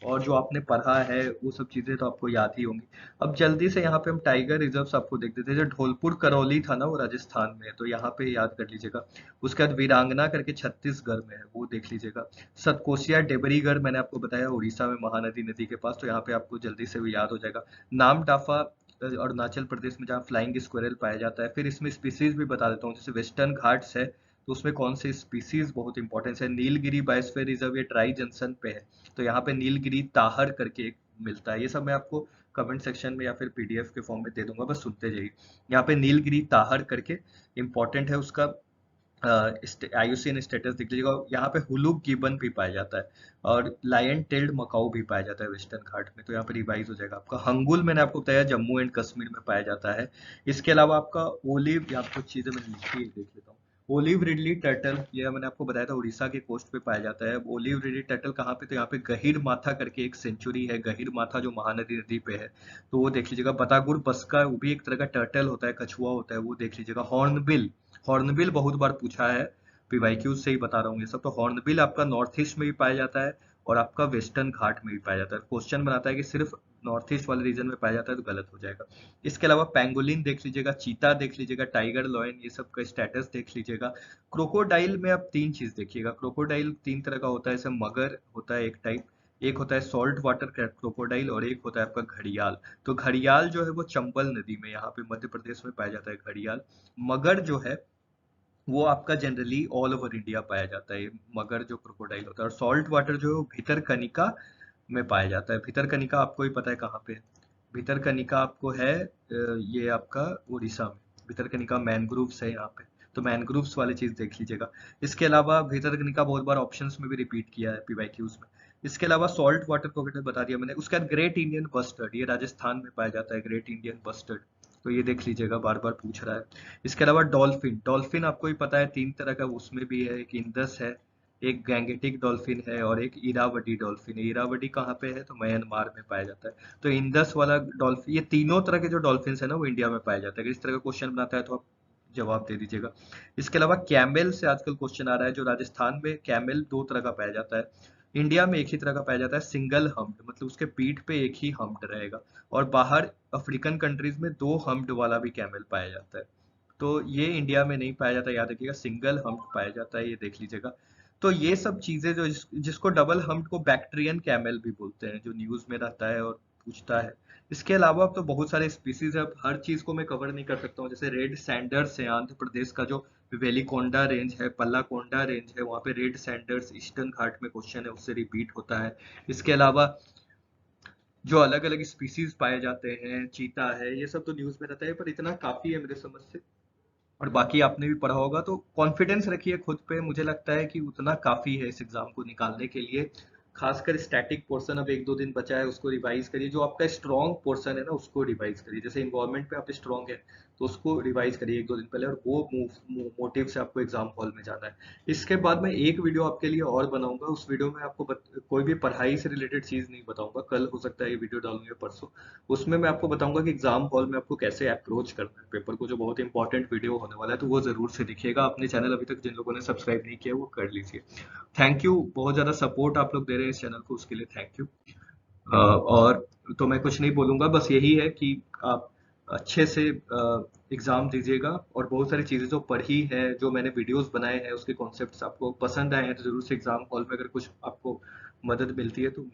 और जो आपने पढ़ा है वो सब चीजें तो आपको याद ही होंगी। अब जल्दी से यहाँ पे हम टाइगर रिजर्व्स आपको देख देते हैं। जो ढोलपुर करौली था ना, वो राजस्थान में है, तो यहाँ पे याद कर लीजिएगा। उसके बाद वीरांगना करके छत्तीसगढ़ में है, वो देख लीजिएगा। सतकोसिया डेबरीगढ़ मैंने आपको बताया उड़ीसा में, महानदी नदी के पास, तो यहाँ पे आपको जल्दी से भी याद हो जाएगा। नाम टाफा अरुणाचल प्रदेश में, जहाँ फ्लाइंग स्क्वेरल पाया जाता है। फिर इसमें स्पीसीज भी बता देता हूँ, जैसे वेस्टर्न घाट्स है, तो उसमें कौन से स्पीसीज बहुत इंपॉर्टेंस है। नीलगिरी बायोस्फीयर रिजर्व, ये ट्राई जंक्शन पे है, तो यहाँ पे नीलगिरी ताहर करके एक मिलता है। ये सब मैं आपको कमेंट सेक्शन में या फिर पीडीएफ के फॉर्म में दे दूंगा, बस सुनते जाइए। यहाँ पे नीलगिरी ताहर करके इंपॉर्टेंट है, उसका आईयूसीएन स्टेटस देख लीजिएगा। यहाँ पे हुलुक गिबन भी पाया जाता है, और लायन टेल्ड मकाऊ भी पाया जाता है वेस्टर्न घाट में, तो यहाँ पे रिवाइज हो जाएगा आपका। हंगुल मैंने आपको बताया जम्मू एंड कश्मीर में पाया जाता है। इसके अलावा आपका ओलिव, यहाँ कुछ चीजें मैंने लिखी है, देख लेता हूँ। ओलिव रिडली टर्टल, ये मैंने आपको बताया था उड़ीसा के कोस्ट पे पाया जाता है। ओलिव रिडली टर्टल कहाँ पे, तो यहाँ पे गहीर माथा करके एक सेंचुरी है, गहीर माथा जो महानदी नदी पे है, तो वो देख लीजिएगा। बतागुर बस्का, वो भी एक तरह का टर्टल होता है, कछुआ होता है, वो देख लीजिएगा। हॉर्नबिल, हॉर्नबिल बहुत बार पूछा है, पीवाईक्यू से ही बता रहा हूँ ये सब। तो हॉर्नबिल आपका नॉर्थ ईस्ट में भी पाया जाता है, और आपका वेस्टर्न घाट में भी पाया जाता है। क्वेश्चन बनाता है कि सिर्फ नॉर्थ ईस्ट वाले रीजन में पाया जाता है, तो गलत हो जाएगा। इसके अलावा पेंगोलिन देख लीजिएगा, चीता देख लीजिएगा, टाइगर लॉयन, ये सब का स्टेटस देख लीजिएगा। क्रोकोडाइल में आप तीन चीज देखिएगा। क्रोकोडाइल तीन तरह का होता है, जैसे मगर होता है एक टाइप, एक होता है सॉल्ट वाटर क्रोकोडाइल, और एक होता है आपका घड़ियाल। तो घड़ियाल जो है वो चंबल नदी में, यहाँ पे मध्य प्रदेश में पाया जाता है घड़ियाल। मगर जो है वो आपका जनरली ऑल ओवर इंडिया पाया जाता है, मगर जो क्रोकोडाइल होता है। और सॉल्ट वाटर जो है वो भितरकनिका में पाया जाता है। भितरकनिका आपको ही पता है कहाँ पे है। भितरकनिका आपको है ये आपका उड़ीसा में। भितरकनिका मैनग्रोव्स है यहाँ पे, तो मैनग्रोव्स वाली चीज देख लीजिएगा। इसके अलावा भितरकनिका बहुत बार ऑप्शंस में भी रिपीट किया है पीवाईक्यूज में। इसके अलावा सॉल्ट वाटर क्रोकोडाइल बता दिया मैंने। उसके बाद ग्रेट इंडियन बस्टर्ड, ये राजस्थान में पाया जाता है, ग्रेट इंडियन बस्टर्ड, तो ये देख लीजिएगा, बार बार पूछ रहा है। इसके अलावा डॉल्फिन, डॉल्फिन आपको ही पता है तीन तरह का उसमें भी है, एक इंडस है, एक गैंगेटिक डॉल्फिन है और एक इरावदी डॉल्फिन है। इरावदी कहाँ पे है? तो म्यांमार में पाया जाता है। तो इंडस वाला डॉल्फिन, ये तीनों तरह के जो डॉल्फिन है ना वो इंडिया में पाया जाता है। अगर इस तरह का क्वेश्चन बनाता है तो आप जवाब दे दीजिएगा। इसके अलावा कैमल से आजकल क्वेश्चन आ रहा है। जो राजस्थान में कैमल दो तरह का पाया जाता है, इंडिया में एक ही तरह का पाया जाता है, सिंगल हम्प्ड, मतलब उसके पीठ पे एक ही हम्प्ड रहेगा। और बाहर अफ्रीकन कंट्रीज में दो हम्प्ड वाला भी कैमल पाया जाता है। तो ये इंडिया में नहीं पाया जाता, याद रखिएगा, सिंगल हम्प्ड पाया जाता है, ये देख लीजिएगा। तो ये सब चीजें जो जिसको डबल हम्प्ड को बैक्ट्रियन कैमल भी बोलते हैं, जो न्यूज में रहता है और पूछता है। इसके अलावा अब तो बहुत सारे स्पीसीज है, अब हर चीज को मैं कवर नहीं कर सकता हूँ। जैसे रेड सैंडर्स है, आंध्र प्रदेश का जो वेलिकोंडा रेंज है, पल्लाकोंडा रेंज है, वहाँ पे रेड सैंडर्स ईस्टर्न घाट में क्वेश्चन है, उससे रिपीट होता है। इसके अलावा जो अलग अलग स्पीसीज पाए जाते हैं, चीता है, ये सब तो न्यूज में रहता है, पर इतना काफी है मेरे समझ से। और बाकी आपने भी पढ़ा होगा, तो कॉन्फिडेंस रखिए खुद पे। मुझे लगता है कि उतना काफी है इस एग्जाम को निकालने के लिए। खासकर स्टैटिक पोर्शन अब एक दो दिन बचा है, उसको रिवाइज करिए। जो आपका स्ट्रॉन्ग पोर्शन है ना उसको रिवाइज करिए। जैसे इन्वायरमेंट पे आप स्ट्रॉन्ग है तो उसको रिवाइज करिए एक दो दिन पहले, और वो मोटिव से आपको एग्जाम हॉल में जाना है। इसके बाद मैं एक वीडियो आपके लिए और बनाऊंगा। उस वीडियो में आपको कोई भी पढ़ाई से रिलेटेड चीज नहीं बताऊंगा, कल हो सकता है ये वीडियो डालूंगा परसों। उसमें मैं आपको बताऊंगा कि एग्जाम हॉल में आपको कैसे अप्रोच करना है पेपर को, जो बहुत इंपॉर्टेंट वीडियो होने वाला है। तो वो जरूर से दिखिएगा। अपने चैनल अभी तक जिन लोगों ने सब्सक्राइब नहीं किया वो कर लीजिए। थैंक यू, बहुत ज्यादा सपोर्ट आप लोग दे रहे हैं इस चैनल को, उसके लिए थैंक यू। और तो मैं कुछ नहीं बोलूंगा, बस यही है कि आप अच्छे से एग्जाम दीजिएगा। और बहुत सारी चीजें जो पढ़ी है, जो मैंने वीडियोस बनाए हैं, उसके कॉन्सेप्ट्स आपको पसंद आए हैं तो जरूर से एग्जाम हॉल में अगर कुछ आपको मदद मिलती है तो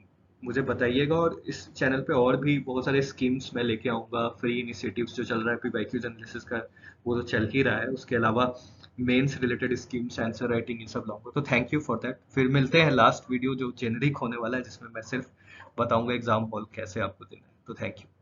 मुझे बताइएगा। और इस चैनल पे और भी बहुत सारे स्कीम्स मैं लेके आऊंगा। फ्री इनिशिएटिव्स जो चल रहा है पीवाईक्यूज एनालिसिस का, वो तो चल ही रहा है। उसके अलावा mains related schemes, answer writing, ये सब लाऊंगा। तो थैंक यू फॉर दैट। फिर मिलते हैं लास्ट वीडियो जो जेनरिक होने वाला है, जिसमें मैं सिर्फ बताऊंगा एग्जाम हॉल कैसे आपको देना है। तो थैंक यू।